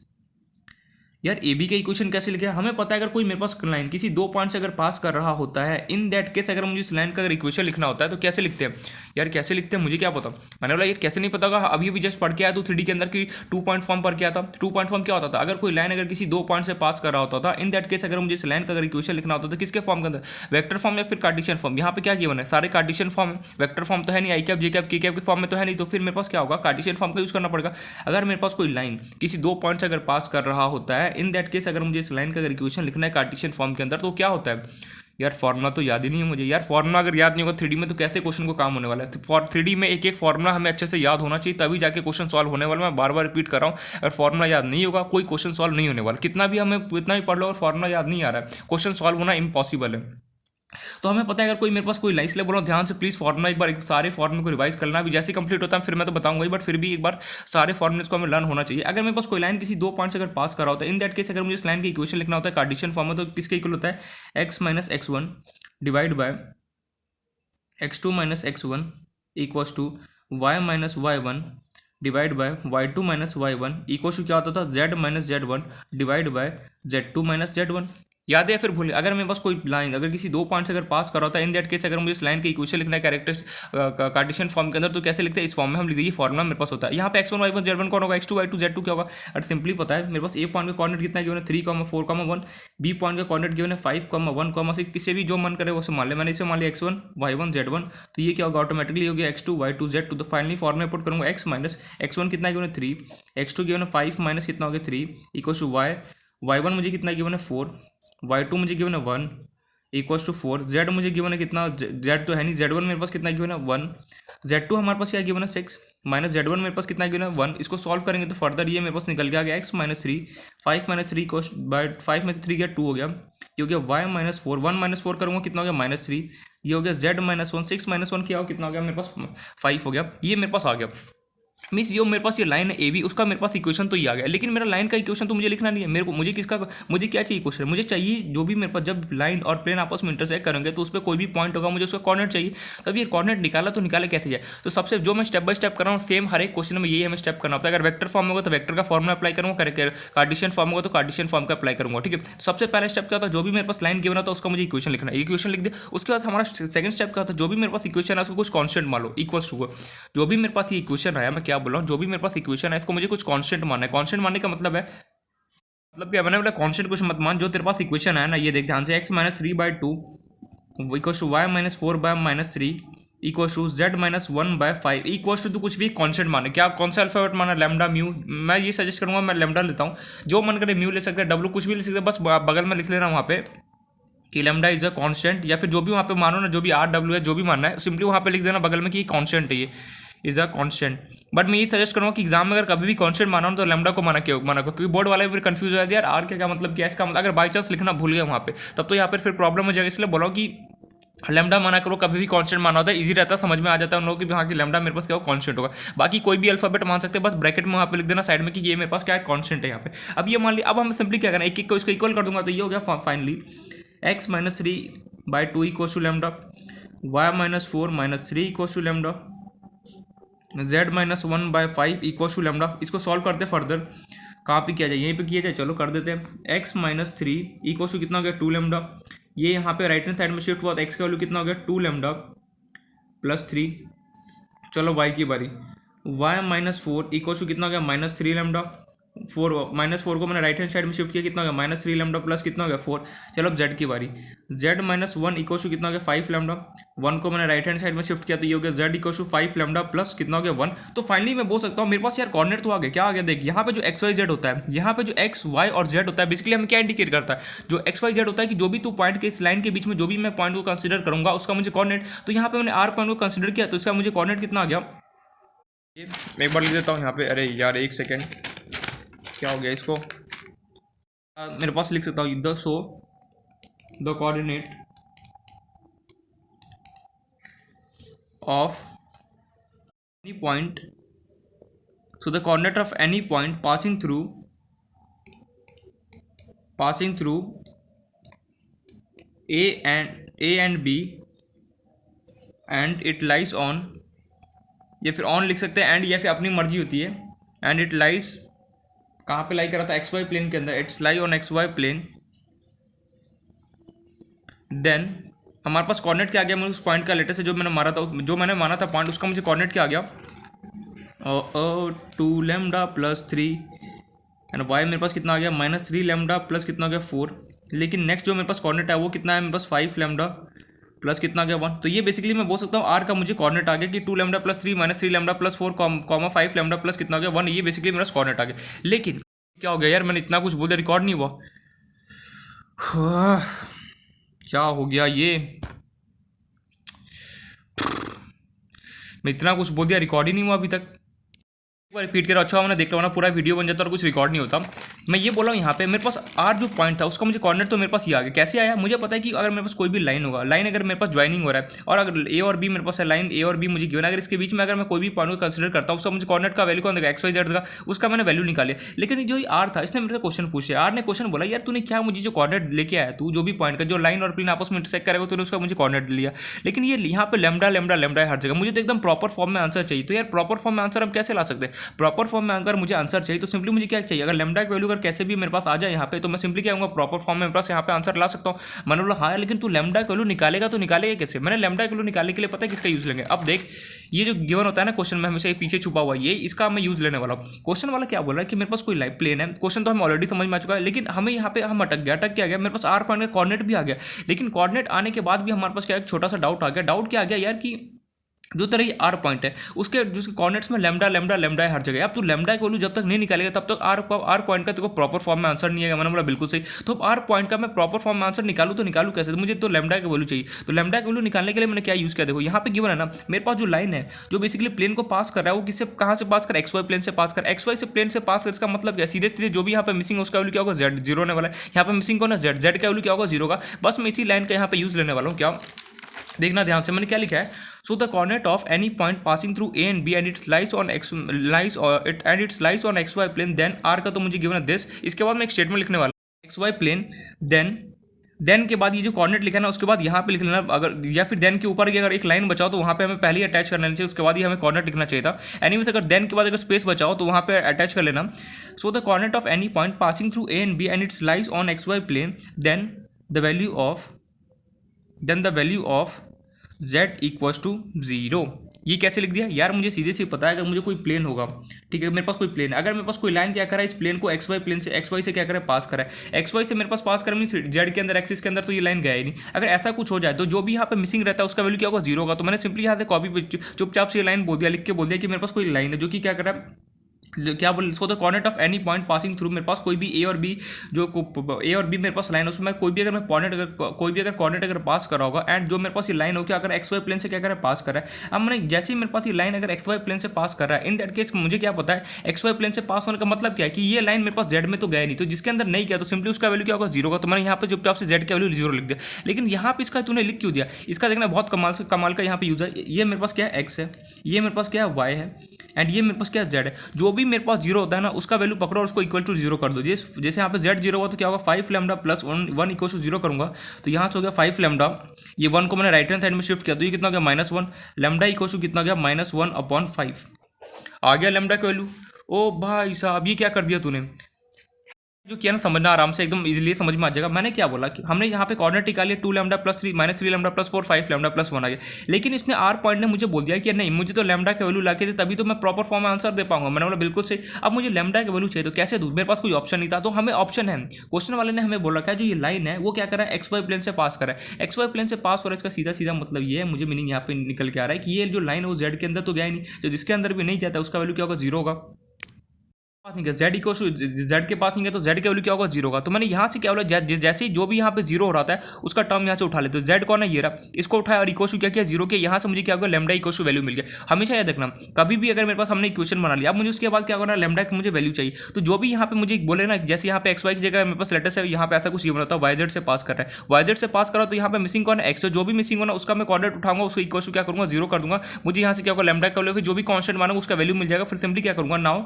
यार ए बी का इक्वेशन कैसे लिखे, हमें पता है अगर कोई मेरे पास लाइन किसी दो पॉइंट से अगर पास कर रहा होता है, इन दैट केस अगर मुझे इस लाइन का अगर इक्वेशन लिखना होता है तो कैसे लिखते हैं, यार कैसे लिखते हैं मुझे क्या पता, मैंने बोला ये कैसे नहीं पता होगा, अभी भी जस्ट पढ़ के आया तो 3D के अंदर की 2 पॉइंट फॉर्म पढ़ के आया था। 2 पॉइंट फॉर्म क्या होता था, अगर कोई लाइन अगर किसी दो पॉइंट से पास कर रहा होता था, इन दैट केस अगर मुझे इस लाइन का अगर इक्वेशन लिखना होता था किसके फॉर्म के अंदर, वेक्टर फॉर्म या फिर कार्टेशियन फॉर्म। यहाँ पे क्या गिवन है, सारे कार्टेशियन फॉर्म है, वेक्टर फॉर्म तो है नहीं, आई कैप जे कैप के कैप के फॉर्म में तो है नहीं, तो फिर मेरे पास क्या होगा, कार्टेशियन फॉर्म का यूज करना पड़ेगा। अगर मेरे पास कोई लाइन किसी दो पॉइंट से अगर पास कर रहा होता है, इन दैट केस अगर मुझे इस लाइन का अगर इक्वेशन लिखना है कार्टेशियन फॉर्म के अंदर, तो क्या होता है, यार फॉर्मुला तो याद ही नहीं है मुझे, यार फॉर्मुला अगर याद नहीं होगा 3D में तो कैसे क्वेश्चन को काम होने वाला है। फॉर 3D में एक एक फॉर्मुला हमें अच्छे से याद होना चाहिए, तभी जाके क्वेश्चन सॉल्व होने वाला। मैं बार बार रिपीट कर रहा हूँ, अगर फॉर्मुला याद नहीं होगा कोई क्वेश्चन सॉल्व नहीं होने वाला, कितना भी हमें इतना भी पढ़ लो और फॉर्मुला याद नहीं आ रहा है, क्वेश्चन सॉल्व होना इम्पॉसिबल है। तो हमें पता है अगर कोई मेरे पास कोई लाइन, इसलिए बोल रहा हूँ ध्यान से प्लीज फॉर्मुला एक बार सारे फॉर्मुले को रिवाइज करना, भी जैसे कंप्लीट होता है फिर मैं तो बताऊंगा ही, बट फिर भी एक बार सारे फॉर्मुलेस को हमें लर्न होना चाहिए। अगर मेरे पास कोई लाइन किसी दो पॉइंट से अगर पास कर रहा होता है, इन दैट केस अगर मुझे इस लाइन का इक्वेशन लिखना होता है कार्टेशियन फॉर्म में, तो किसके इक्वल होता है, x minus x1 divide by x2 minus x1 equals to y minus y1 divide by y2 minus y1 equals to क्या होता था, z minus z1 divide by z2 minus z1। याद है फिर भूल, अगर मेरे पास कोई लाइन अगर किसी दो पॉइंट से अगर पास कर रहा होता है, इन दैट केस अगर मुझे इस लाइन का इक्वेशन लिखना है कैरेक्टर कार्टेशियन फॉर्म के अंदर, तो कैसे लिखते हैं, इस फॉर्म में हम लिख देंगे, फॉर्मुला मेरे पास होता है। यहाँ पे x1 y1 z1 कौन होगा, x2 y2 z2 क्या होगा, और सिंपली पता है मेरे पास ए पॉइंट का कोऑर्डिनेट कितना गिवन है 3, 4, 1, बी पॉइंट का कोऑर्डिनेट गिवन है 5, 1, 6, किसी भी जो मन करे वो से मान ले, मैंने इसे मान लिया x1 y1 z1, तो ये क्या होगा ऑटोमेटिकली हो गया x2 y2 z2। तो फाइनली फॉर्मुला पुट करूंगा x माइनस x1 कितना गिवन है 3, x2 गिवन है 5 माइनस कितना हो गया 3 इक्वल टू y1 मुझे कितना गिवन है 4, y2 मुझे गिवन है 1 इक्वल्स टू 4, z मुझे गिवन है कितना, z तो है नहीं, z1 मेरे पास कितना गिवन है 1, z2 हमारे पास क्या गिवन है 6 माइनस z1 मेरे पास कितना गिवन है 1। इसको सॉल्व करेंगे तो फर्दर ये मेरे पास निकल के आ गया x minus 3, 5 minus 3 equals by 5 में से 3 गया 2 हो गया, ये हो गया y माइनस 4, 1 माइनस 4 करूँगा कितना हो गया माइनस 3, ये हो गया z माइनस 1, 6 माइनस 1 क्या हो कितना हो गया मेरे पास 5 हो गया, ये मेरे पास आ गया। मीन्स ये मेरे पास ये लाइन है ए बी, उसका मेरे पास इक्वेशन तो ये आ गया, लेकिन मेरा लाइन का इक्वेशन तो मुझे लिखना नहीं है, मेरे को मुझे किसका, मुझे क्या चाहिए इक्वेशन, मुझे चाहिए जो भी मेरे पास जब लाइन और प्लेन आपस में इंटरसेक्ट करेंगे तो उस पर कोई भी पॉइंट होगा, मुझे उसका कोऑर्डिनेट चाहिए। तब ये कोऑर्डिनेट निकाला तो निकाले कैसे जाए, तो सबसे जो मैं स्टेप बाय स्टेप कर रहा हूँ सेम हर एक क्वेश्चन में यही हमें स्टेप करना होता है। अगर वेक्टर फॉर्म होगा तो वेक्टर का फॉर्मुला अप्लाई करूँगा, कार्टेशियन फॉर्म होगा तो कार्टेशियन फॉर्म का अप्लाई करूँगा, ठीक है। सबसे पहला स्टेप क्या होता है, जो भी मेरे पास लाइन गिवन होता है उसका मुझे इक्वेशन लिखना है, इक्वेशन लिख दे। उसके बाद हमारा सेकंड स्टेप क्या होता है, जो भी मेरे पास इक्वेशन है उसको कुछ कॉन्स्टेंट मान लो इक्वल्स टू, जो भी मेरे पास ये इक्वेशन है, मैं क्या बोल रहा हूँ, जो भी मेरे पास इक्वेशन है इसको मुझे कुछ कांस्टेंट मानना है। कांस्टेंट मानने का मतलब है, मतलब क्या मैंने बोला कांस्टेंट कुछ मत मान, जो तेरे पास इक्वेशन है ना ये देख ध्यान से, x minus 3/2 equal to y minus 4/-3 equal to z minus 1/5 equal to कुछ भी कांस्टेंट माने। क्या कौन सा अल्फाबेट माना, लैम्डा म्यू, मैं ये सजेस्ट करूंगा मैं लैम्डा लेता हूँ, जो मन करे म्यू ले सकते हैं, डब्ल्यू कुछ भी ले सकते हैं, बस बगल में लिख लेना वहाँ पे कि लैम्डा इज अ कांस्टेंट, या फिर जो भी वहाँ पे मानो ना, जो भी आर डब्ल्यू है जो भी मानना है सिंपली वहाँ पे लिख देना बगल में कि कांस्टेंट है, ये इज अ कांस्टेंट। बट मैं ये सजेस्ट करूँगा कि एग्जाम में अगर कभी भी कांस्टेंट माना हो तो लैम्डा को माना क्योंकि बोर्ड वाले भी कंफ्यूज हो जाते हैं यार आर क्या मतलब क्या इसका मतलब, अगर बाई चांस लिखना भूल गए वहाँ पे तब तो यहाँ पर फिर प्रॉब्लम हो जाएगा। इसलिए बोला कि लैम्डा माना करो, कभी भी कांस्टेंट माना होता है, इजी रहता है, समझ में आ जाता है उन लोगों की हाँ कि लैम्डा मेरे पास क्या हो कांस्टेंट होगा। बाकी कोई भी अल्फाबेट मान सकते हैं, बस ब्रैकेट में वहाँ पे लिख देना साइड में कि ये मेरे पास क्या है कांस्टेंट है यहाँ पे। अब ये मान लिया, अब हम सिंपली क्या करना है, एक को इसको इक्वल कर दूंगा तो ये हो गया finally x minus 3/2 equal to lambda, y minus 4/3 equal to lambda, z minus 1/5 equal to lambda. इसको सॉल्व करते फर्दर, कहाँ पे किया जाए, यहीं पे किया जाए, चलो कर देते हैं। x माइनस 3 इक्वल टू कितना हो गया 2 लैम्डा, ये यहाँ पे राइट हैंड साइड में शिफ्ट हुआ तो x का वैल्यू कितना हो गया 2 लैम्डा प्लस 3। चलो y की बारी, y माइनस 4 इक्वल टू कितना हो गया माइनस 3 लैम्डा, 4 को मैंने राइट हैंड साइड में शिफ्ट किया, कितना हो गया माइनस 3 लैम्डा प्लस कितना हो गया 4। चलो अब z की बारी, z माइनस 1 इक्वल टू कितना हो गया 5 लैम्डा, 1 को मैंने राइट हैंड साइड में शिफ्ट किया तो ये हो गया z equal to 5 lambda plus कितना हो गया 1। तो फाइनली मैं बोल सकता हूँ मेरे पास यार कोऑर्डिनेट तो आ गया, क्या आ गया देख, यहाँ पे जो x y z होता है, यहाँ पे जो x y और z होता है बेसिकली हमें क्या इंडिकेट करता है, जो x y z होता है कि जो भी तू पॉइंट के इस लाइन के बीच में जो भी मैं पॉइंट को कंसिडर करूंगा उसका मुझे कोऑर्डिनेट, तो यहाँ पे मैंने r पॉइंट को कंसिडर किया तो इसका मुझे कोऑर्डिनेट कितना आ गया, एक बार लिख देता हूँ यहाँ पे, अरे यार एक सेकेंड क्या हो गया इसको, मेरे पास लिख सकता हूँ the so the coordinate of any point, so the coordinate of any point passing through a and b and it lies on, या फिर ऑन लिख सकते हैं एंड, या फिर अपनी मर्जी होती है, एंड इट लाइज, कहाँ पे लाई कर रहा था, एक्स वाई प्लेन के अंदर, it's lie on x Y plane, then हमारे पास कोऑर्डिनेट क्या आ गया, मुझे उस पॉइंट का लेटेस्ट से जो मैंने माना था पॉइंट, उसका मुझे कोऑर्डिनेट क्या आ गया, 2 लैम्डा प्लस 3 एंड वाई मेरे पास कितना आ गया -3 लैम्डा प्लस कितना आ गया 4। लेकिन नेक्स्ट जो मेरे पास कोऑर्डिनेट है वो कितना है मेरे पास 5 लैम्डा प्लस कितना आ गया 1। तो ये बेसिकली मैं बोल सकता हूँ आर का मुझे कोऑर्डिनेट आ गया कि 2 lambda plus 3 -3 lambda plus 4 5 lambda plus कितना आ गया 1। ये बेसिकली मेरा कोऑर्डिनेट आ गया। लेकिन क्या हो गया यार, मैंने इतना कुछ बोल दिया, रिकॉर्ड नहीं हुआ। क्या हो गया ये, मैं इतना कुछ बोल दिया, रिकॉर्ड ही नहीं हुआ अभी तक। एक बार रिपीट करो, अच्छा मैंने देख लो ना, पूरा वीडियो बन जाता और कुछ रिकॉर्ड नहीं होता। मैं ये बोला हूँ यहाँ पे मेरे पास आर जो पॉइंट था उसका मुझे कोऑर्डिनेट तो मेरे पास ये आ गया। कैसे आया, मुझे पता है कि अगर मेरे पास कोई भी लाइन होगा, लाइन अगर मेरे पास ज्वाइनिंग हो रहा है और अगर ए और बी मेरे पास है, लाइन ए और बी मुझे गिवन, अगर इसके बीच में अगर मैं कोई भी पॉइंट को कंसिडर करता हूँ उसका मुझे कोऑर्डिनेट का वैल्यू कौन देगा, एक्स वाई जेड का, उसका मैंने वैल्यू निकाले। लेकिन जो ये आर था इसने मेरे से क्वेश्चन पूछे, आर ने क्वेश्चन बोला यार तूने क्या मुझे जो कोऑर्डिनेट लेके आया, तू जो भी पॉइंट का जो लाइन और प्लेन आपस में इंटरसेक्ट करेगा तूने उसका मुझे कोऑर्डिनेट लिया। लेकिन ये यहाँ पे लैम्डा लैम्डा लैम्डा है हर जगह, मुझे तो एकदम प्रॉपर फॉर्म में आंसर चाहिए। तो यार प्रॉपर फॉर्म में आंसर हम कैसे ला सकते हैं, प्रॉपर फॉर्म में अगर मुझे आंसर चाहिए तो सिंपली मुझे क्या चाहिए, अगर लैम्डा की वैल्यू अगर कैसे भी मेरे पास आ जाए यहाँ पे, तो मैं सिंपली क्या होगा प्रॉपर फॉर्म में मेरे पास यहाँ पे आंसर ला सकता हूँ। मैंने बोला हाँ, लेकिन तू लैम्डा की वैल्यू निकालेगा तो निकालेगा कैसे। मैंने लैम्डा की वैल्यू निकालने के लिए पता है किसका यूज लेंगे, अब देख ये जो गिवन होता है ना क्वेश्चन में हमेशा पीछे छुपा हुआ, ये इसका मैं यूज लेने वाला हूँ। क्वेश्चन वाला क्या बोल रहा है कि मेरे पास कोई लाइन प्लेन है, क्वेश्चन तो हमें ऑलरेडी समझ में आ चुका है, लेकिन हमें यहाँ पे हम अटक क्या गया, मेरे पास आर पॉइंट का कोऑर्डिनेट भी आ गया। लेकिन कोऑर्डिनेट आने के बाद भी हमारे पास क्या एक छोटा सा डाउट आ गया। डाउट क्या आ गया यार कि जो तरह ये आर पॉइंट है उसके जो कोऑर्डिनेट्स में लैम्डा लैम्डा लैम्डा है हर जगह। अब तू लैम्डा की वैल्यू जब तक नहीं निकालेगा तब तक आर पॉइंट का तेरे को प्रॉपर फॉर्म में आंसर नहीं आएगा। मैंने बोला बिल्कुल सही। तो आर पॉइंट का मैं प्रॉपर फॉर्म में आंसर निकालूँ तो निकालूँ कैसे, तो मुझे तो लैम्डा की वैल्यू चाहिए। तो लैम्डा की वैल्यू निकालने के लिए मैंने क्या यूज़ किया, देखो यहाँ पे गिवन है ना मेरे पास जो लाइन है जो बेसिकली प्लेन को पास कर रहा है वो किससे कहाँ से पास कर, एक्स वाई प्लेन से पास कर, एक्स वाई से प्लेन से पास कर। इसका मतलब क्या, सीधे सीधे जो भी यहाँ पे मिसिंग है उसका वैल्यू क्या होगा, जेड, जीरो होने वाला है। यहाँ पे मिसिंग को ना जेड, जेड का वैल्यू क्या होगा, जीरो का। बस मैं इसी लाइन का यहाँ पे यूज़ लेने वाला हूँ। क्या देखना ध्यान से, मैंने क्या लिखा है, so the coordinate of any point passing through A and B and it's lies on x Y plane, then R का तो मुझे गिवन है दिस। इसके बाद मैं एक स्टेटमेंट लिखने वाला हूँ, एक्स वाई प्लेन, देन के बाद ये जो कोऑर्डिनेट लिखा है ना उसके बाद यहाँ पे लिख लेना, अगर या फिर देन के ऊपर की अगर एक लाइन बचाओ तो वहाँ पे हमें पहले ही अटैच कर लेना चाहिए, उसके बाद ही हमें कोऑर्डिनेट लिखना चाहिए था। एनीवेज अगर देन के बाद अगर स्पेस बचाओ तो वहाँ पे अटैच कर लेना। So the coordinate of any point passing through A and B and it's lies on x Y plane, then the value of z equals to 0। ये कैसे लिख दिया यार, मुझे सीधे से पता है अगर मुझे कोई प्लेन होगा, ठीक है, मेरे पास कोई प्लेन है, अगर मेरे पास कोई लाइन क्या करा है, इस प्लेन को एक्स वाई प्लेन से एक्स वाई से क्या करा है, पास करा है। एक्स वाई से मेरे पास पास करा नहीं, जेड के अंदर एक्सिस के अंदर तो ये लाइन गया ही नहीं। अगर ऐसा कुछ हो जाए तो जो भी यहाँ पे मिसिंग रहता है उसका वैल्यू क्या होगा, 0 होगा। तो मैंने सिंपली यहाँ से कॉपी चुपचाप से ये लाइन बोल दिया, लिख के बोल दिया कि मेरे पास कोई लाइन है जो कि क्या कर रहा है, क्या बोल, सो the coordinate of any point passing through, मेरे पास कोई भी ए और बी मेरे पास लाइन है, उसमें कोई भी अगर मैं कोऑर्डिनेट अगर पास कर रहा होगा एंड जो मेरे पास ये लाइन हो क्या अगर एक्स वाई प्लेन से क्या कर रहा है, पास कर रहा है। अब मैंने जैसे ही मेरे पास ये लाइन अगर एक्स वाई प्लेन से पास कर रहा है, इन दैट केस मुझे क्या पता है एक्स वाई प्लेन से पास होने का मतलब क्या है कि ये लाइन मेरे पास जेड में तो गया नहीं, तो जिसके अंदर नहीं गया तो सिंपली उसका वैल्यू क्या होगा, 0 का। तो मैंने यहाँ पे चुपचाप से जेड का वैल्यू 0 लिख दिया। लेकिन यहाँ पे इसका तूने लिख क्यों दिया, इसका देखना बहुत कमाल का यहाँ पे यूज है। ये मेरे पास क्या है, एक्स है, ये मेरे पास क्या है, वाई है, एंड ये मेरे पास क्या है, जेड है। जो भी मेरे पास 0 होता है ना उसका वैल्यू पकड़ो और उसको इक्वल टू 0 कर दो। जैसे यहाँ पे जेड 0 हुआ तो क्या होगा, 5 लैम्डा प्लस 1 इक्वल टू 0 करूँगा तो यहाँ से हो गया 5 लैम्डा, ये 1 को मैंने राइट हैंड साइड में शिफ्ट किया तो ये कितना हो गया, -1 लैम्डा इक्वल टू कितना गया, -1/5 आ गया लैम्डा का वैल्यू। ओ भाई साहब ये क्या कर दिया तूने, जो किया ना समझना आराम से, एकदम इजीली समझ में आ जाएगा। मैंने क्या बोला कि हमने यहाँ पे कोऑर्डिनेट निकाली 2 lambda plus 3 -3 lambda plus 4 5 lambda plus 1 आ गया। लेकिन इसने आर पॉइंट ने मुझे बोल दिया कि नहीं मुझे तो लैम्डा का वैल्यू लाके दे तभी तो मैं प्रॉपर फॉर्म में आंसर दे पाऊंगा। मैंने बोला बिल्कुल सही। अब मुझे लैम्डा का वैल्यू चाहिए तो कैसे दूँ, मेरे पास कोई ऑप्शन नहीं था। तो हमें ऑप्शन है, क्वेश्चन वाले ने हमें बोला क्या जो ये लाइन है वो क्या कर रहा है, एक्स वाई प्लेन से पास कर रहा है। एक्स वाई प्लेन से पास हो रहा है, इसका सीधा सीधा मतलब ये है, मुझे मीनिंग यहाँ पे निकल के आ रहा है कि ये जो लाइन है वो जेड के अंदर तो गया ही नहीं, तो जिसके अंदर भी नहीं जाता उसका वैल्यू क्या होगा, 0 होगा। पास नहीं गया, जेड इक्वल टू जेड के पास नहीं गया तो जेड का वैल्यू क्या होगा, जीरो का। तो मैंने यहाँ से क्या बोला, जैसे ही जो भी यहाँ पे जीरो हो रहा था उसका टर्म यहाँ से उठा लेते, तो जेड कौन है, ये रहा, इसको उठाया और इक्वल टू क्या किया, जीरो के, यहाँ से मुझे क्या होगा, लैम्डा इक्वल टू वैल्यू मिल गया। हमेशा याद रखना, कभी भी अगर मेरे पास हमने इक्वेशन बना लिया, अब मुझे उसके बाद क्या करना, लैम्डा की मुझे वैल्यू चाहिए। तो जो भी यहाँ पे मुझे बोले ना, जैसे यहाँ पे एक्स वाई की जगह मेरे पास लेटेस्ट है, यहाँ पे ऐसा कुछ गिवन होता है, वाई जेड से पास कर रहा है, वाई जेड से पास करा तो यहाँ पे मिसिंग कौन है, एक्स। जो भी मिसिंग होना उसका मैं कोऑर्डिनेट उठाऊंगा, उसको इक्वल टू क्या करूँगा, जीरो कर दूंगा। मुझे यहाँ से क्या होगा, लैम्डा का वैल्यू, जो भी कांस्टेंट मानूंगा उसका वैल्यू मिल जाएगा। फिर सिंपली क्या करूँगा, नाउ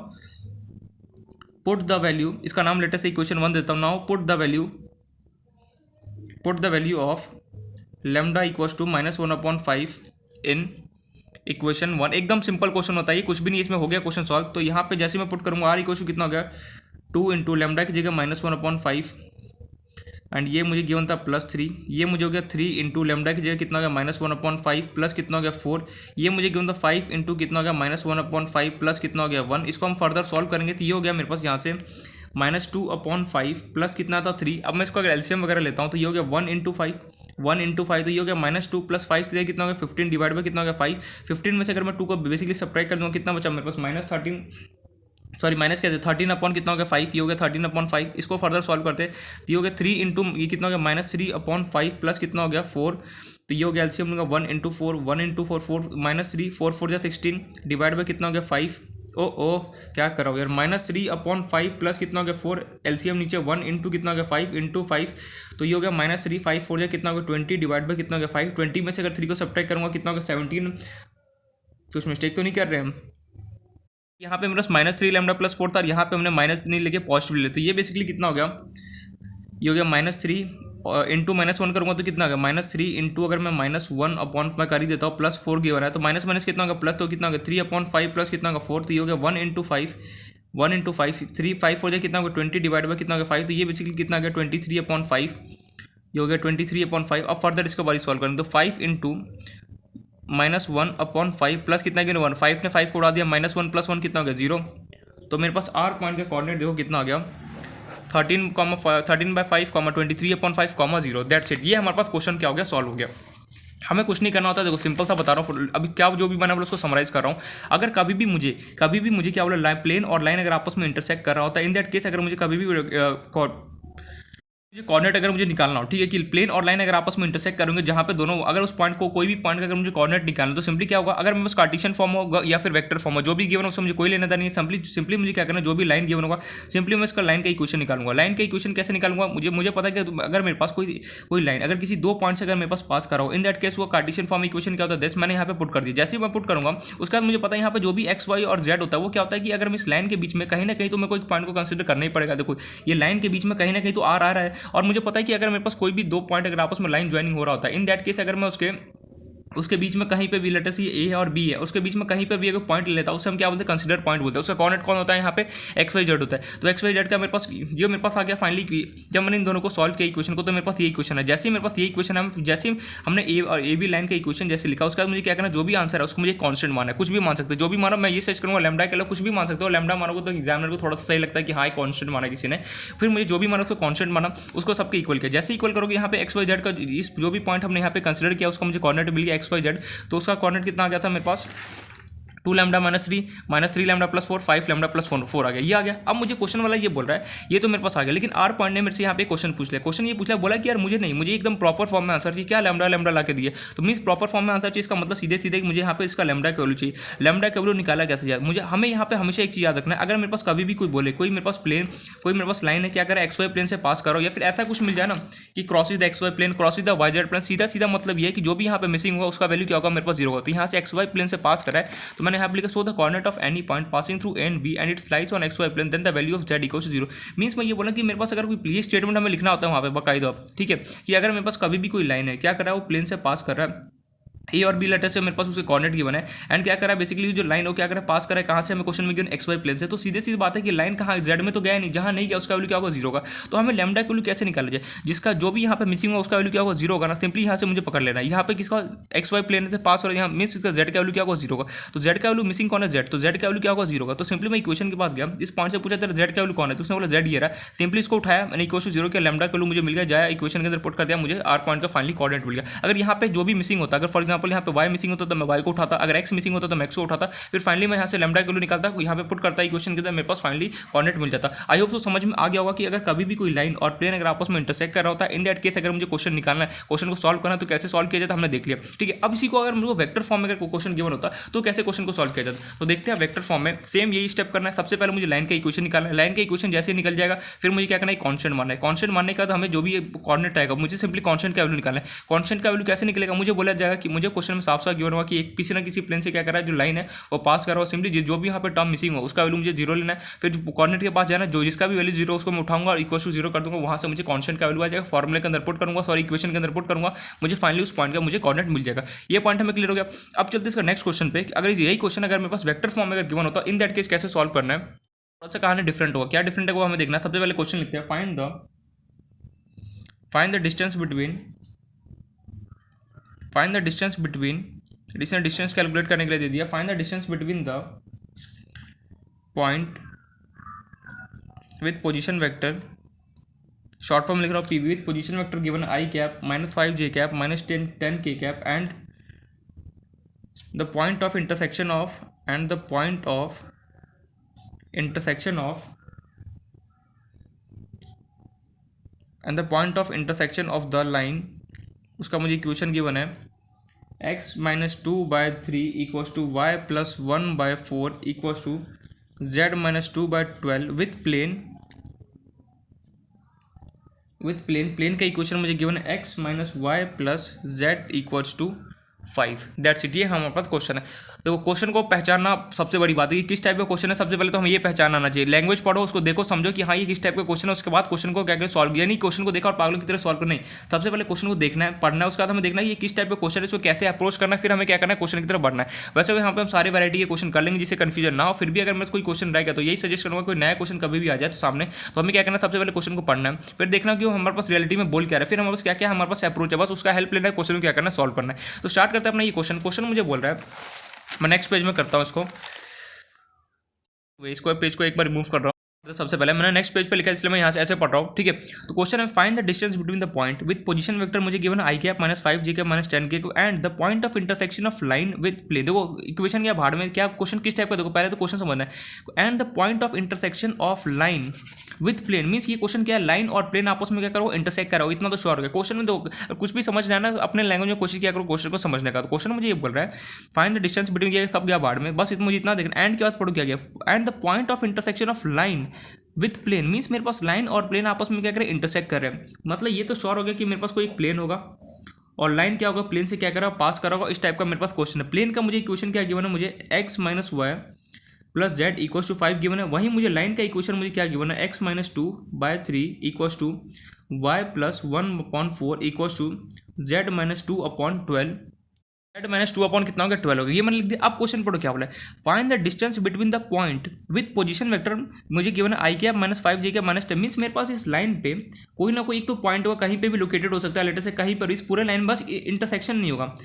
पुट द वैल्यू, इसका नाम लेटेस्ट इक्वेशन 1 देता हूँ। Now put the value of lambda equals to -1/5 in equation 1। एकदम सिंपल क्वेश्चन होता है ये, कुछ भी नहीं, इसमें हो गया क्वेश्चन सॉल्व। तो यहाँ पे जैसे मैं पुट करूँगा आर इक्वल टू कितना हो गया, 2 इंटू लैम्डा की जगह -1/5 एंड ये मुझे गिवन था +3, ये मुझे हो गया 3 इंटू लैम्डा की जगह कितना हो गया, -1/5 प्लस कितना हो गया 4, ये मुझे गिवन था 5 इंटू कितना हो गया, -1/5 प्लस कितना हो गया 1। इसको हम फर्दर सॉल्व करेंगे तो ये हो गया मेरे पास यहाँ से -2/5 प्लस कितना था 3। अब मैं इसको अगर एलसीएम वगैरह लेता हूँ तो ये हो गया 1 इंटू 5 तो ये हो गया -2 + 5 तो कितना हो गया 15 डिवाइड बाई कितना हो गया 5। 15 में से अगर मैं 2 को बेसिकली सब्ट्रैक्ट कर दूँगा कितना बचा मेरे पास, माइनस कैसे 13 अपॉन कितना हो गया 5, ये हो गया 13/5। इसको फर्दर सॉल्व करते हैं तो ये हो गया 3 इंटू ये कितना हो गया -3/5 प्लस कितना हो गया 4, तो ये हो गया एलसीएम लूँगा 1 इंटू 4 4 -3 4 4 जा 16 डिवाइड बाई कितना हो गया 5। ओ क्या कर रहा हूँ यार, -3/5 प्लस कितना हो गया 4, एलसीएम नीचे 1 इंटू कितना हो गया 5 इंटू 5, तो ये हो गया -3 5 4 जा कितना हो गया 20 डिवाइड बाई कितना हो गया 5। 20 में से अगर 3 को सब्ट्रैक्ट करूँगा कितना हो गया 17। कुछ मिस्टेक तो नहीं कर रहे हम, यहाँ पे मेरे पास -3 लैम्डा + 4 था, यहाँ पे हमने माइनस नहीं लेके पॉजिटिव ले, तो ये बेसिकली कितना हो गया, ये हो गया -3 इंटू -1 करूँगा तो कितना हो गया -3 इंटू अगर मैं -1 अपॉन मैं कर ही देता हूँ +4 गिवन है तो माइनस कितना होगा प्लस, तो कितना होगा 3/5 प्लस कितना होगा 4, तो ये हो गया 1 इंटू 5 3 5 4 जाए कितना होगा 20 डिवाइड बाई कितना होगा 5, तो ये बेसिकली कितना गया 23/5, ये हो गया 23/5। अब फर्दर इसको बारी सॉल्व करेंगे तो 5 इंटू -1/5 प्लस कितना गिवन 1, 5 ने 5 को उड़ा दिया, -1 + 1 कितना हो गया 0। तो मेरे पास आर पॉइंट का कोऑर्डिनेट देखो कितना आ गया 13/5 23/5 0। दैट्स इट, ये हमारे पास क्वेश्चन क्या हो गया, सॉल्व हो गया। हमें कुछ नहीं करना होता, देखो सिंपल सा बता रहा हूँ अभी क्या जो भी बना बोला उसको समराइज कर रहा हूँ। अगर कभी भी मुझे क्या बोला, प्लेन और लाइन अगर आपस में इंटरसेक्ट कर रहा होता है, इन दैट केस अगर मुझे कभी भी कोऑर्डिनेट अगर मुझे निकालना हो, ठीक है, कि प्लेन और लाइन अगर आपस में इंटरसेक्ट करेंगे जहाँ पे दोनों, अगर उस पॉइंट को कोई भी पॉइंट का अगर मुझे कोऑर्डिनेट निकालना तो सिंपली क्या होगा, अगर मेरे पास कार्टेशियन फॉर्म होगा या फिर वेक्टर फॉर्म हो, जो भी गिवन हो उससे मुझे कोई लेना देना नहीं है। सिंपली मुझे क्या करना है, जो भी लाइन गिवन होगा सिंपली मैं इसका लाइन का इक्वेशन निकालूंगा। लाइन का इक्वेशन कैसे निकालूंगा, मुझे पता है कि अगर मेरे पास कोई लाइन अगर किसी 2 पॉइंट से अगर मेरे पास करा हो, इन दैट केस वो कार्टेशियन फॉर्म इक्वेशन क्या होता है, मैंने यहाँ पे पुट कर दिया। जैसे ही मैं पुट करूंगा उसके बाद मुझे पता है यहाँ पे जो भी एक्स वाई और जेड होता है वो क्या होता है कि अगर मैं इस लाइन के बीच में कहीं ना कहीं तो मेरे को एक पॉइंट को कंसिडर करना ही पड़ेगा। देखो ये लाइन के बीच में कहीं ना कहीं तो आर आ रहा है और मुझे पता है कि अगर मेरे पास कोई भी 2 पॉइंट अगर आपस में लाइन ज्वाइनिंग हो रहा होता है, इन दैट केस अगर मैं उसके बीच में कहीं पे भी लेटेस्ट ये ए है और बी है, उसके बीच में कहीं पे भी अगर पॉइंट ले लेता है उसे हम क्या बोलते हैं, कंसीडर पॉइंट बोलते हैं। उसका कोऑर्डिनेट कौन होता है, यहाँ पे एक्स वाई जेड होता है। तो एक्स वाई जेड का मेरे पास जो मेरे पास आ गया फाइनली, जब मैंने इन दोनों को सॉल्व किया इक्वेशन को, तो मेरे पास ये इक्वेशन है। जैसे ही मेरे पास ये इक्वेशन है, जैसे हमने ए और ए बी लाइन का इक्वेशन जैसे लिखा, उसके बाद मुझे क्या करना, जो भी आंसर है उसको मुझे कॉन्स्टेंट माना है, कुछ भी मान सकते हो, जो भी माना मैं ये सर्च करूँगा लैम्डा के लिए, कुछ भी मान सकते हो। लैम्डा मानोगे तो एग्जामिनर को थोड़ा सा सही लगता है कि हाँ कॉन्स्टेंट माना किसी ने, फिर मुझे जो भी माना उसको कॉन्स्टेंट माना, उसको सबके इक्वल किया। जैसे इक्वल करोगे यहाँ पे एक्स वाई जेड का इस जो भी पॉइंट हमने यहाँ पे कंसिडर किया उसका मुझे कोऑर्डिनेट मिल गया एक्स वाई जेड, तो उसका कोऑर्डिनेट कितना आ गया था मेरे पास 2 लैम्डा -3 लैम्डा + 4 5 लैम्डा + 4 आ गया, ये आ गया। अब मुझे क्वेश्चन वाला ये बोल रहा है, ये तो मेरे पास आ गया, लेकिन आर पॉइंट ने मेरे से यहाँ पे क्वेश्चन पूछ लिया। क्वेश्चन ये पूछ लिया, बोला कि यार मुझे एकदम प्रॉपर फॉर्म में आंसर चाहिए, क्या लैम्डा ला के दिए, तो मीन्स प्रॉपर फॉर्म में आंसर चाहिए, इसका मतलब सीधे मुझे यहाँ पे इसका लैम्डा का वैल्यू चाहिए। लैम्डा का वैल्यू निकाला कैसे जाए, हमें यहाँ पे हमेशा एक चीज़ याद रखना है, अगर मेरे पास कभी भी कोई बोले, कोई मेरे पास लाइन है, क्या करें एक्स वाई प्लेन से पास करो, या फिर ऐसा कुछ मिल जाए ना कि cross is the x Y plane, cross is the y z plane, सीधा मतलब ये है कि जो भी यहाँ पे मिसिंग होगा उसका वैल्यू क्या होगा, मेरे पास 0 होगा। तो यहाँ से एक्स वाई प्लेन से पास करा है, तो मैंने यहाँ पे लिखा, सो the coordinate of any point passing through A and B and it slides on XY plane, then the value of Z equals to 0। Means मैं ये बोला कि मेरे पास अगर कोई ये स्टेटमेंट हमें लिखना होता है वहाँ पे बाकायदा, ठीक है, कि अगर मेरे पास कभी भी कोई लाइन है, क्या कर रहा है वो प्लेन से पास कर रहा है, ए और बी लेटर से मेरे पास उसके कोऑर्डिनेट गिवन है, एंड क्या करा है बेसिकली जो लाइन हो क्या करा है पास करा है कहाँ से, हमें क्वेश्चन में गिवन एक्स वाई प्लेन से, तो सीधी बात है कि लाइन कहाँ जेड में तो गया नहीं, जहाँ नहीं गया उसका वैल्यू क्या होगा 0 का। तो हमें लैम्डा का वैल्यू कैसे निकाला जाए, जिसका जो भी यहाँ पे मिसिंग होगा उसका वैल्यू क्या होगा 0 होगा ना, सिंपली यहाँ से मुझे पकड़ लेना है, यहाँ पे किसका एक्स वाई प्लेन से पास हो रहा है, यहाँ मीन्स इसका जेड का वैल्यू क्या होगा 0 का। तो जेड का वैल्यू मिसिंग कौन है, जेड, तो जेड का वैल्यू क्या होगा 0 का। तो सिंपली मैं इक्वेशन के पास गया, इस पॉइंट से पूछा तेरा जेड का वैल्यू कौन है, तो उसने बोला जेड ये रहा, सिंपली इसको उठाया मैंने इक्वेशन 0 के लैम्डा का वैल्यू मुझे मिल गया, जाया इक्वेशन के अंदर पुट कर दिया, मुझे आर पॉइंट का फाइनली कोऑर्डिनेट मिल गया। अगर यहाँ पे जो भी मिसिंग होता, अगर फॉर एग्जाम्पल एग्जाम्पल यहाँ पे वाई मिसिंग होता तो मैं वाई को उठाता, अगर एक्स मिसिंग होता तो मैं एक्स को उठाता, फिर फाइनली मैं यहाँ से लैम्डा की वैल्यू निकालता, यहाँ पे पुट करता इक्वेशन के अंदर, मेरे पास फाइनली कोऑर्डिनेट मिल जाता। आई होप तो समझ में आ गया होगा कि अगर कभी भी कोई लाइन और प्लेन अगर आपस में इंटरसेक्ट कर रहा होता है, इन दैट केस अगर मुझे क्वेश्चन निकालना है, क्वेश्चन को सॉल्व करना है, तो कैसे सॉल्व किया जाता हमने देख लिया, ठीक है। अब इसी को अगर मुझे वेक्टर फॉर्म में अगर क्वेश्चन गिवन होता तो कैसे क्वेश्चन को सॉल्व किया जाता, तो देखते हैं वेक्टर फॉर्म में सेम यही स्टेप करना है। सबसे पहले मुझे लाइन का इक्वेशन निकालना है, लाइन का इक्वेशन जैसे निकल जाएगा फिर मुझे क्या करना है, कांस्टेंट मानना है। कांस्टेंट मानने के बाद हमें जो भी कोऑर्डिनेट आएगा मुझे सिंपली कांस्टेंट का वैल्यू निकालना है। कांस्टेंट का वैल्यू कैसे निकलेगा, मुझे बोला जाएगा कि मुझे क्वेश्चन में साफ साफ गिवन होगा कि किसी ना किसी प्लेन से क्या कर रहा है, जो लाइन है वो पास कर रहा है, सिंपली जो भी यहाँ पे टर्म मिसिंग हो उसका वैल्यू मुझे जीरो लेना है, फिर कोऑर्डिनेट के पास जाना है, जो जिसका भी वैल्यू जीरो उसको मैं उठाऊंगा और इक्वल टू जीरो कर दूंगा, वहाँ से मुझे कांस्टेंट का वैल्यू आ जाएगा, फॉर्मूले के अंदर पुट करूंगा, सॉरी इक्वेशन के अंदर पुट करूंगा, मुझे फाइनली उस पॉइंट का मुझे कोऑर्डिनेट मिल जाएगा। ये पॉइंट हमें क्लियर हो गया। अब चलते इसका नेक्स्ट क्वेश्चन पे, अगर यही क्वेश्चन अगर मेरे पास वेक्टर फॉर्म में अगर गिवन होता इन दैट केस कैसे सॉल्व करना है, थोड़ा सा कहानी डिफरेंट होगा। क्या डिफरेंट है वो हमें देखना है। सबसे पहले क्वेश्चन लिखते हैं, find the distance between distance calculate करने के लिए दे दिया। Find the distance between the point with position vector, short form लिख रहा हूँ PV, with position vector given I cap -5 J cap -10 K cap and the point of intersection of the line, उसका मुझे इक्वेशन गिवन है x -2/3 equals to y + 1/4 equals to z -2/12 with plane plane का equation मुझे given है x - y + z equals to 5। That's it. ये हमारे पास question है। देखो क्वेश्चन को पहचानना सबसे बड़ी बात है कि किस टाइप का क्वेश्चन है। सबसे पहले तो हमें ये पहचान आना चाहिए, लैंग्वेज पढ़ो, उसको देखो, समझो कि हाँ ये किस टाइप का क्वेश्चन है, उसके बाद क्वेश्चन को क्या क्या सॉल्व किया, नहीं क्वेश्चन को देखा और पागलों की तरह सॉल्व करना नहीं। सबसे पहले क्वेश्चन को देखना है, पढ़ना है, उसके बाद हमें देखना है ये किस टाइप का क्वेश्चन है, इसको कैसे अप्रोच करना है, फिर हमें क्या करना है, क्वेश्चन की तरफ बढ़ना है। वैसे यहाँ पे हम सारे वैरायटी के क्वेश्चन कर लेंगे जिससे कंफ्यूजन ना हो। फिर भी अगर मैं कोई क्वेश्चन रहेगा तो यही सजेस्ट करूँगा, कोई नया क्वेश्चन कभी भी आ जाए तो सामने, तो हमें क्या करना है, सबसे पहले क्वेश्चन को पढ़ना है, फिर देखना कि हमारे पास रियलिटी में बोल क्या रहा है, फिर हमारे पास क्या क्या हमारे पास अप्रोच है, बस उसका हेल्प लेना है, क्वेश्चन को क्या करना है, सॉल्व करना है। तो स्टार्ट करते हैं अपना ये क्वेश्चन मुझे बोल रहा है, मैं नेक्स्ट पेज में करता हूँ इसको पेज को एक बार रिमूव कर रहा हूँ। तो सबसे पहले मैंने नेक्स्ट पेज पे लिखा है, इसलिए मैं यहाँ से ऐसे पढ़ रहा हूँ, ठीक है। तो क्वेश्चन है find the distance between the point with position vector मुझे given I cap -5 J cap -10 के and the point of intersection of line with plane. देखो इक्वेशन या भाड़ में क्या क्वेश्चन किस टाइप का, देखो पहले तो क्वेश्चन समझना है। And the point of intersection of line with plane means ये क्वेश्चन क्या है, लाइन और प्लेन आपस में क्या करो, इंटरसेक्ट करो, इतना तो श्योर हो गया। क्वेश्चन में देखो कुछ भी समझना है ना, अपने लैंग्वेज में कोशिश किया करो क्वेश्चन को समझने का। तो क्वेश्चन मुझे ये बोल रहा है फाइंड द डिस्टेंस बिटवीन, ये सब गया भाड़ में, बस मुझे इतना देखना। एंड के बाद पढ़ो क्या गया, and the point of intersection of line with plane means मेरे पास लाइन और प्लेन आपस में क्या करें, इंटरसेक्ट कर रहे हैं। मतलब ये तो श्योर हो गया कि मेरे पास कोई एक प्लेन होगा और लाइन क्या होगा, प्लेन से क्या करा, पास करा होगा। इस टाइप का मेरे पास क्वेश्चन है। प्लेन का मुझे इक्वेशन क्या गिवन है, मुझे x - y + z equals to 5 given है। वहीं मुझे लाइन का इक्वेशन मुझे क्या गिवन है, x - 2/3 equals to y + 1/4 equals to z - 2/12। z - 2 कितना हो गया, 12 हो गया। ये मैंने लिख दिया। अब क्वेश्चन पढ़ो क्या बोला है, find the distance between the point with position vector मुझे गिवन है आई कैप -5 जे कैप -10 मीन्स मेरे पास इस लाइन पे कोई ना कोई एक तो पॉइंट होगा, कहीं पे भी लोकेटेड हो सकता है, लेटर से कहीं पर इस पूरे लाइन बस इंटरसेक्शन नहीं होगा,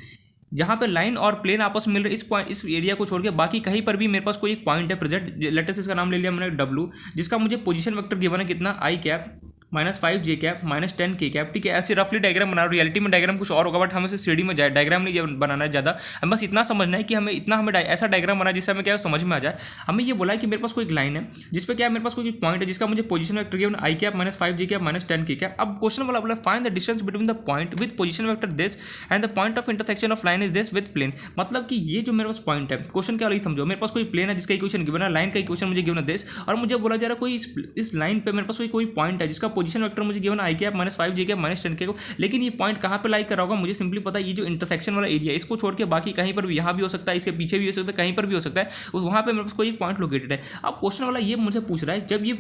जहाँ पे लाइन और प्लेन आपस में मिल रहे, इस पॉइंट इस एरिया को छोड़ के बाकी कहीं पर भी मेरे पास कोई एक पॉइंट है प्रेजेंट, लेटर से इसका नाम ले लिया मैंने W, जिसका मुझे पोजीशन वेक्टर गिवन है कितना, आई cap -5 J cap -10 K cap, ठीक है। ऐसे रफली डायग्राम बना रहा हूँ, रियलिटी में डायग्राम कुछ और होगा, बट हमें से 3D में जाए डायग्राम नहीं बनाना है ज़्यादा, हम बस इतना समझना है कि हमें ऐसा डायग्राम बना जिससे हमें क्या समझ में आ जाए। हमें ये बोला है कि मेरे पास कोई एक लाइन है जिसपे क्या है, मेरे पास कोई पॉइंट है जिसका मुझे position vector given I cap -5 J cap -10 K cap. अब क्वेश्चन वाला बोला find the distance between the point with position vector this and the point of intersection of line is this with plane. मतलब कि ये जो मेरे पास point है, question क्या वाला समझो, मेरे पास कोई प्लेन है जिसका इक्वेशन गिवन है, लाइन का इक्वेशन मुझे गिवन है दिस, और मुझे बोला जा रहा है कोई इस लाइन पे मेरे पास कोई पॉइंट है जिसका पोजीशन वेक्टर मुझे given I cap -5 J cap -10 के। लेकिन ये पॉइंट कहाँ पे लाई कर रहा होगा, मुझे सिंपली पता है ये जो इंटरसेक्शन वाला एरिया है, इसको छोड़ के बाकी कहीं पर भी, यहाँ भी हो सकता है, इसके पीछे भी हो सकता है, कहीं पर भी हो सकता है, उस वहाँ पे मेरे पास कोई एक पॉइंट लोकेटेड है। अब क्वेश्चन वाला ये मुझे पूछ रहा है, जब ये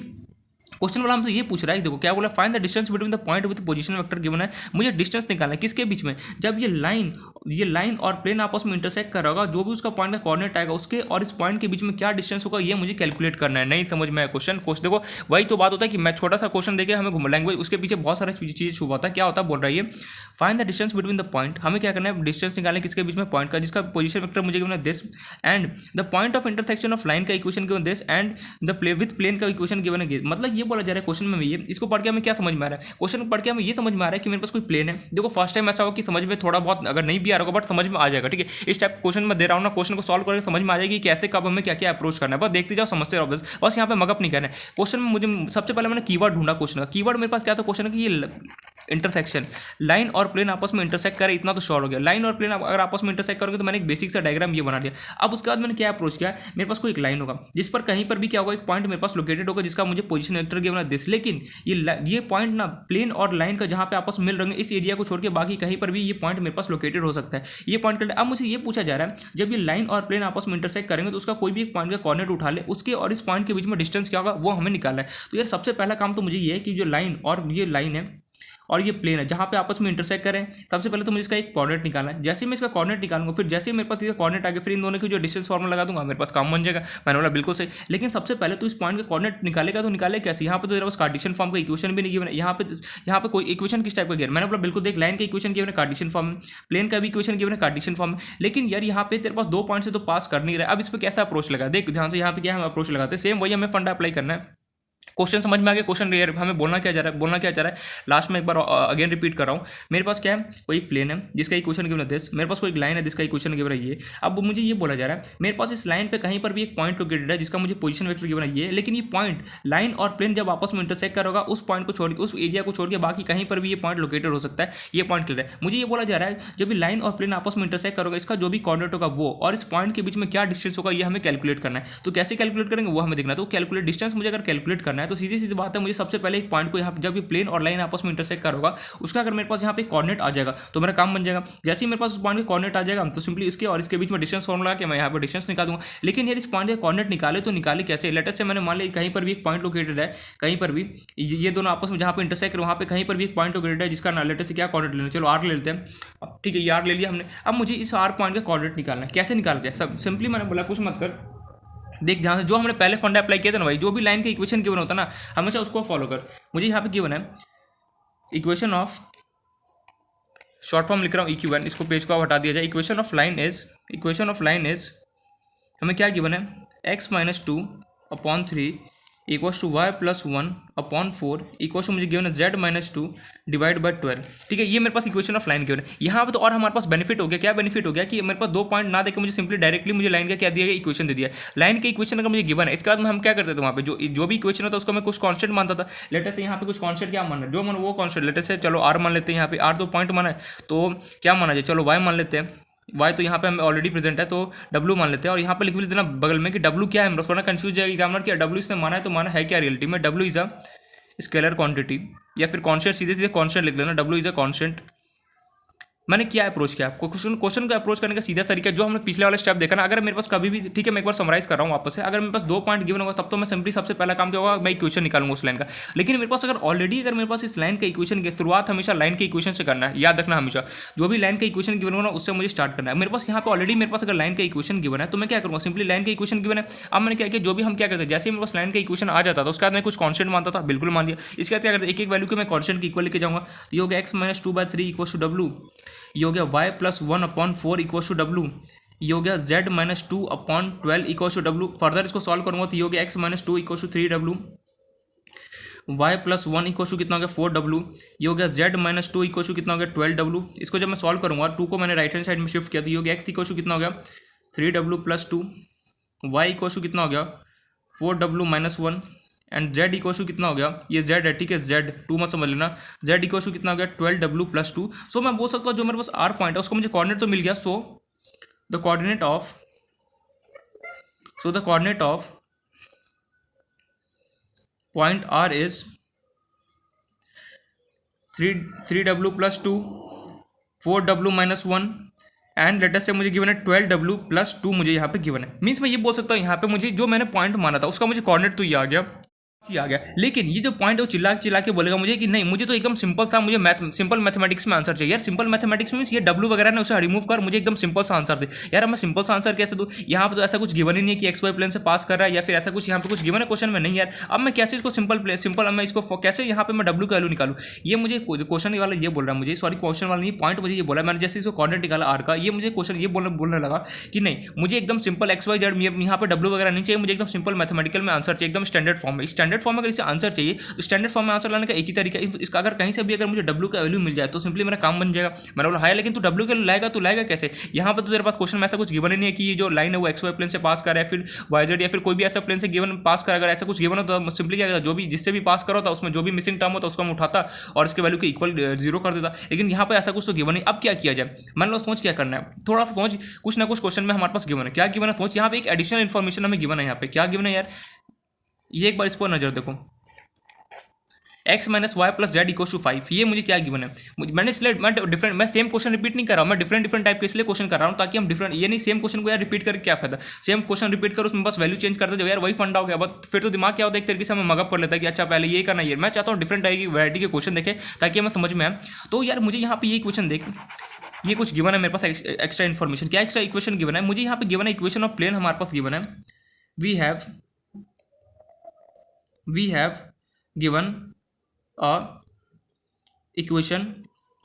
क्वेश्चन वाला हमसे ये पूछ रहा है, देखो क्या बोला, find the distance between the point with position vector given है, मुझे डिस्टेंस निकालना है किसके बीच में, जब ये लाइन और प्लेन आपस में इंटरसेक्ट कर रहा होगा, जो भी उसका पॉइंट का कोऑर्डिनेट आएगा उसके और इस पॉइंट के बीच में क्या डिस्टेंस होगा, ये मुझे कैलकुलेट करना है। नहीं समझ में आया क्वेश्चन देखो वही तो बात होता है कि मैं छोटा सा क्वेश्चन देके हमें लैंग्वेज उसके पीछे बहुत सारी चीज़ छुपा होता है। क्या होता है बोल रहा है, find the distance between the point, हमें क्या करना है, डिस्टेंस निकालना है किसके बीच में, पॉइंट का, जिसका पोजीशन वेक्टर मुझे गिवन है this and the point of intersection of line का equation given this and the with plane का इक्वेशन गिवन है। मतलब ये बोला जा रहा है क्वेश्चन में, इसको पढ़ के हमें क्या समझ में आ रहा है, क्वेश्चन पढ़ के हमें ये समझ में आ रहा है कि मेरे पास कोई प्लेन है। देखो फर्स्ट टाइम ऐसा हो कि समझ में थोड़ा बहुत अगर नहीं भी आ रहा होगा बट समझ में आ जाएगा, ठीक है। इस टाइप क्वेश्चन मैं दे रहा हूँ ना, क्वेश्चन को सॉल्व करके समझ में आ जाएगी कैसे कब हमें क्या क्या अप्रोच करना है, बस देखते जाओ समझते रहो, बस यहाँ पे मगअप नहीं करना है। क्वेश्चन में मुझे सबसे पहले मैंने कीवर्ड ढूंढा क्वेश्चन का। कीवर्ड मेरे पास क्या था क्वेश्चन कि ये इंटरसेक्शन, लाइन और प्लेन आपस में इंटरसेक्ट करे, इतना तो श्योर हो गया। लाइन और प्लेन अगर आपस में इंटरसेक्ट करोगे तो मैंने एक बेसिक सा डायग्राम ये बना दिया। अब उसके बाद मैंने क्या अप्रोच किया, मेरे पास कोई एक लाइन होगा जिस पर कहीं पर भी क्या होगा, एक पॉइंट मेरे पास लोकेटेड होगा जिसका मुझे पोजीशन वेक्टर गिवन दिस, लेकिन ये पॉइंट ना प्लेन और लाइन का जहां पे आपस में मिल रहे हैं इस एरिया को छोड़ के बाकी कहीं पर भी ये पॉइंट मेरे पास लोकेटेड हो सकता है। ये पॉइंट अब मुझे ये पूछा जा रहा है जब ये लाइन और प्लेन आपस में इंटरसेक्ट करेंगे तो उसका कोई भी एक पॉइंट का कोऑर्डिनेट उठा ले, उसके और इस पॉइंट के बीच में डिस्टेंस क्या होगा वो हमें निकालना है। तो यार सबसे पहला काम तो मुझे ये है कि जो लाइन और ये लाइन है और ये प्लेन है जहाँ पे आपस में इंटरसेक्ट करें, सबसे पहले तो मुझे इसका एक कोऑर्डिनेट निकालना है। जैसे ही मैं इसका कोऑर्डिनेट निकालूंगा फिर जैसे ही मेरे पास इसका कोऑर्डिनेट आगे फिर इन दोनों की जो डिस्टेंस फॉर्मूला लगा दूंगा, मेरे पास काम बन जाएगा। मैंने बोला बिल्कुल सही, लेकिन सबसे पहले तो इस पॉइंट का कोऑर्डिनेट निकालेगा तो निकाले कैसे। यहाँ पे तो मेरे पास कार्टेशियन फॉर्म का इक्वेशन भी नहीं गिवन है। यहाँ पे कोई इक्वेशन किस टाइप का गिवन, मैंने बोला बिल्कुल देख, लाइन का इक्वेशन गिवन है कार्टेशियन फॉर्म में, प्लेन का भी इक्वेशन गिवन है कार्टेशियन फॉर्म में, लेकिन यार यहाँ पे तेरे पास 2 पॉइंट से तो पास कर नहीं रहा है। अब इस पर कैसा अप्रोच लगा, देख ध्यान से, यहाँ पे क्या हम अप्रोच लगाते हैं, सेम वही हमें फंडा अप्लाई करना है। क्वेश्चन समझ में आ गया, क्वेश्चन हमें बोलना क्या चाह रहा है, लास्ट में एक बार अगेन रिपीट कर रहा हूँ। मेरे पास क्या है, कोई प्लेन है जिसका इक्वेशन गिवन है दिस, मेरे पास कोई एक लाइन है जिसका इक्वेशन गिवन है ये। अब मुझे ये बोला जा रहा है मेरे पास इस लाइन पे कहीं पर भी एक पॉइंट लोकेटेड है जिसका मुझे पोजीशन वेक्टर गिवन है ये, लेकिन ये पॉइंट लाइन और प्लेन जब आपस में इंटरसेक्ट करोगा उस पॉइंट को छोड़ के, उस एरिया को छोड़ के बाकी कहीं पर भी ये पॉइंट लोकेटेड हो सकता है। ये पॉइंट क्लियर है। मुझे ये बोला जा रहा है जब ये लाइन और प्लेन आपस में इंटरसेक्ट करोगा इसका जो भी कोऑर्डिनेट होगा वो और इस पॉइंट के बीच में क्या डिस्टेंस होगा ये हमें कैलकुलेट करना है। तो कैसे कैलकुलेट करेंगे वो हमें देखना है। तो कैलकुलेट डिस्टेंस मुझे अगर कैलकुलेट करना है तो सीधी सीधी बात है, मुझे सबसे पहले एक पॉइंट को यहाँ जब ये प्लेन और लाइन आपस में इंटरसेक्ट करोगा उसका अगर मेरे पास यहाँ पे कोऑर्डिनेट आ जाएगा तो मेरा काम बन जाएगा। जैसे ही मेरे पास उस पॉइंट का कोऑर्डिनेट आ जाएगा तो सिंपली इसके और इसके बीच में डिस्टेंस फॉर्मूला के मैं यहाँ पे डिस्टेंस निकाल दूंगा। लेकिन यार इस पॉइंट का कोऑर्डिनेट निकाले तो निकाले कैसे, लेटेस्ट से मैंने मान लिया कहीं पर भी एक पॉइंट लोकेटेड है, कहीं पर भी ये दोनों आपस में जहाँ पे इंटरसेक्ट वहाँ पे कहीं पर भी एक पॉइंट लोकेटेड है जिसका ना लेटेस्ट से क्या कोऑर्डिनेट लेना, चलो आर ले लेते हैं। ठीक है, ये आर ले लिया हमने। अब मुझे इस आर पॉइंट का कोऑर्डिनेट निकालना है, कैसे निकाल दिया सब सिंपली मैंने बोला कुछ मत कर, देख ध्यान से, जो हमने पहले फंडा अप्लाई किया था ना भाई, जो भी लाइन का इक्वेशन गिवन होता है ना हमेशा उसको फॉलो कर। मुझे यहाँ पे गिवन है इक्वेशन ऑफ, शॉर्ट फॉर्म लिख रहा हूँ EQ1, इसको पेज को हटा दिया जाए। इक्वेशन ऑफ लाइन इज हमें क्या गिवन है, x-2/3 equals to y+1/4 equals to मुझे गिवन है z-2 डिवाइड बाय 12। ठीक है, ये मेरे पास इक्वेशन ऑफ लाइन गिवन है। यहाँ पे तो और हमारे पास बेनिफिट हो गया, क्या बेनिफिट हो गया कि मेरे पास 2 पॉइंट ना देकर मुझे सिंपली डायरेक्टली मुझे लाइन का क्या दिया गया, इक्वेशन दे दिया। लाइन के इक्वेशन अगर मुझे गिवन है इसके बाद में हम क्या करते थे, वहाँ पे जो भी इक्वेशन होता है उसको मैं कुछ कॉन्स्टेंट मानता था। लेटेस्ट से यहाँ पे कुछ कॉन्स्टेंट क्या मानना है, जो मानो वो कॉन्स्टेंट, लेटेस्ट से चलो आर मान लेते हैं, यहाँ पे आर 2 पॉइंट माना है तो क्या माना जाए, चलो वाई मान लेते हैं, वाई तो यहाँ पे हमें ऑलरेडी प्रेजेंट है तो डब्ल्यू मान लेते हैं। और यहाँ पे लिख भी देना बगल में कि डब्ल्यू क्या है, हम थोड़ा कंफ्यूज जाएगा एग्जामिनर कि डब्ल्यू इसने माना है तो माना है क्या रियलिटी में, W is a scalar quantity या फिर कॉन्स्टेंट, सीधे सीधे कॉन्स्टेंट लिख देना, डब्ल्यू इज अ कॉन्स्टेंट। मैंने क्या अप्रोच किया आपको, क्वेश्चन को अप्रोच करने का सीधा तरीका जो हमने पिछले वाला स्टेप देखा ना, अगर मेरे पास कभी भी, ठीक है मैं एक बार समराइज कर रहा हूँ वापस से, अगर मेरे पास 2 पॉइंट गिवन होगा तब तो मैं सिंपली सबसे पहला काम क्या होगा, मैं इक्वेशन निकालूंगा उस लाइन का। लेकिन मेरे पास अगर मेरे पास इस लाइन का इक्वेशन की शुरुआत हमेशा लाइन के इक्वेशन से करना है, याद रखना हमेशा जो भी लाइन का इक्वेशन गिवन होगा ना उससे मुझे स्टार्ट करना है। मेरे पास यहाँ पे ऑलरेडी मेरे पास अगर लाइन का इक्वेशन गिवन है तो मैं क्या करूँगा, सिंपली लाइन का इक्वेशन गिवन है। अब मैंने क्या किया, जो भी हम क्या करते हैं, जैसे मेरे पास लाइन का इक्वेशन आ जाता था उसके बाद मैं कुछ कॉन्स्टेंट मानता था, बिल्कुल मान दिया। इसके बाद क्या करते, एक वैल्यू के मैं कॉन्स्टेंट की इक्वल लेके जाऊँगा, तो ये हो गया x-2/3 इक्वल्स टू डब्ल्यू, ये हो गया y+1/4 इक्वल्स टू डब्ल्यू, ये हो गया z-2/12 equals to W. Further इसको सॉल्व करूंगा तो ये हो गया x-2 equals to 3w, y+1 equals to कितना हो गया 4w, ये हो गया z-2 इक्वल्स टू कितना हो गया 12w। इसको जब मैं सॉल्व करूंगा 2 को मैंने राइट हैंड साइड में शिफ्ट किया तो ये हो गया x इक्वल्स टू कितना हो गया 3w+2, y इक्वल्स टू कितना हो गया 4w-1 and z equal to कितना हो गया, ये z है, ठीक है, z 2 मत समझ लेना, z इक्वल टू कितना हो गया 12w+2। सो मैं बोल सकता हूँ जो मेरे पास r पॉइंट है उसको मुझे कोऑर्डिनेट तो मिल गया। सो the coordinate of point r is 3w+2 4w-1 and latest से मुझे गिवन है 12w+2 मुझे यहाँ पे गिवन है। मीन्स मैं ये बोल सकता हूँ यहाँ पे मुझे जो मैंने पॉइंट माना था उसका मुझे कोऑर्डिनेट तो ये आ गया, लेकिन ये जो पॉइंट है वो चिल्ला के बोलेगा मुझे कि नहीं, मुझे तो एकदम सिंपल सा, मुझे सिंपल मैथमेटिक्स में आंसर चाहिए। यार सिंपल मैथमेटिक्स में ये डब्ल्यू वगैरह ना उसे रिमूव कर, मुझे एकदम सिंपल सा आंसर दे। यार मैं सिंपल सा आंसर कैसे दूँ, यहाँ पे तो ऐसा कुछ गिवन ही नहीं है कि एक्स वाई प्लेन से पास कर रहा है या फिर ऐसा कुछ यहाँ पे कुछ गिवन है क्वेश्चन में, नहीं यार। अब मैं कैसे इसको सिंपल मैं इसको कैसे यहाँ पे मैं डब्ल्यू का वैल्यू निकालूँ, ये मुझे क्वेश्चन वाला ये बोल रहा है मुझे, सॉरी क्वेश्चन वाला नहीं, पॉइंट मुझे ये बोला, मैंने जैसे इसको कोऑर्डिनेट निकाला आर का, ये मुझे क्वेश्चन ये बोलने लगा कि नहीं, मुझे एकदम सिंपल एक्स वाई जेड यहाँ पे डब्ल्यू वगैरह नहीं चाहिए, मुझे एकदम सिंपल मैथमेटिकल में आंसर चाहिए, एकदम स्टैंडर्ड फॉर्म में। स्टैंडर्ड स्टैंडर्ड फॉर्म में अगर इसे आंसर चाहिए तो स्टैंडर्ड फॉर्म में आंसर लाने का एक ही तरीका है, इसका अगर कहीं से भी अगर मुझे डब्ल्यू का वैल्यू मिल जाए तो सिंपली मेरा काम बन जाएगा। मैंने बोला हाई, लेकिन तू डब्ल्यू के लाएगा तो लाएगा कैसे? यहाँ पर तो तेरे पास क्वेश्चन में ऐसा कुछ गिवन ही नहीं है कि ये जो लाइन है वो एक्स वाई प्लेन से पास कर रहा है, फिर वाई जेड या फिर कोई भी ऐसा प्लेन से गिवन पास कर, अगर ऐसा कुछ गिवन हो तो सिंपली क्या जो भी जिससे भी पास करो था उसमें जो भी मिसिंग टर्म होता उसको मैं उठाता और इसके वैल्यू के इक्वल जीरो कर देता। लेकिन यहाँ पर ऐसा कुछ तो गिवन नहीं। अब क्या किया जाए? मान लो सोच क्या करना है, थोड़ा सोच, कुछ ना कुछ क्वेश्चन में हमारे पास गिवन है। क्या गिवन है? सोच, यहाँ पे एक एडिशनल इन्फॉर्मेशन हमें गिवन है। यहाँ पे क्या गिवन है यार, ये एक बार इस पर नजर देखो, x minus y plus z equal to 5। ये मुझे क्या गिवन है? मैंने इसलिए मैं सेम क्वेश्चन रिपीट नहीं कर रहा हूँ, मैं डिफरेंट टाइप के इसलिए क्वेश्चन कर रहा हूँ ताकि हम डिफरेंट, ये नहीं सेम क्वेश्चन को यार रिपीट करके क्या फायदा, सेम क्वेश्चन रिपीट करो उसमें बस वैल्यू चेंज करते जाओ यार, वही फंडा हो गया। बट फिर तो दिमाग क्या होता है, एक तरीके से हमें मगअप कर लेता है कि अच्छा पहले ये करना, ये मैं चाहता हूँ डिफरेंट टाइप की वैरायटी के क्वेश्चन देखें ताकि हमें समझ में आए। तो यार मुझे यहाँ पे ये क्वेश्चन देख, ये कुछ गिवन है मेरे पास एक्स्ट्रा इन्फॉर्मेशन। क्या एक्स्ट्रा इक्वेशन गिवन है मुझे? यहाँ पे गिवन है इक्वेशन ऑफ प्लेन हमारे पास गिवन है। We have given a equation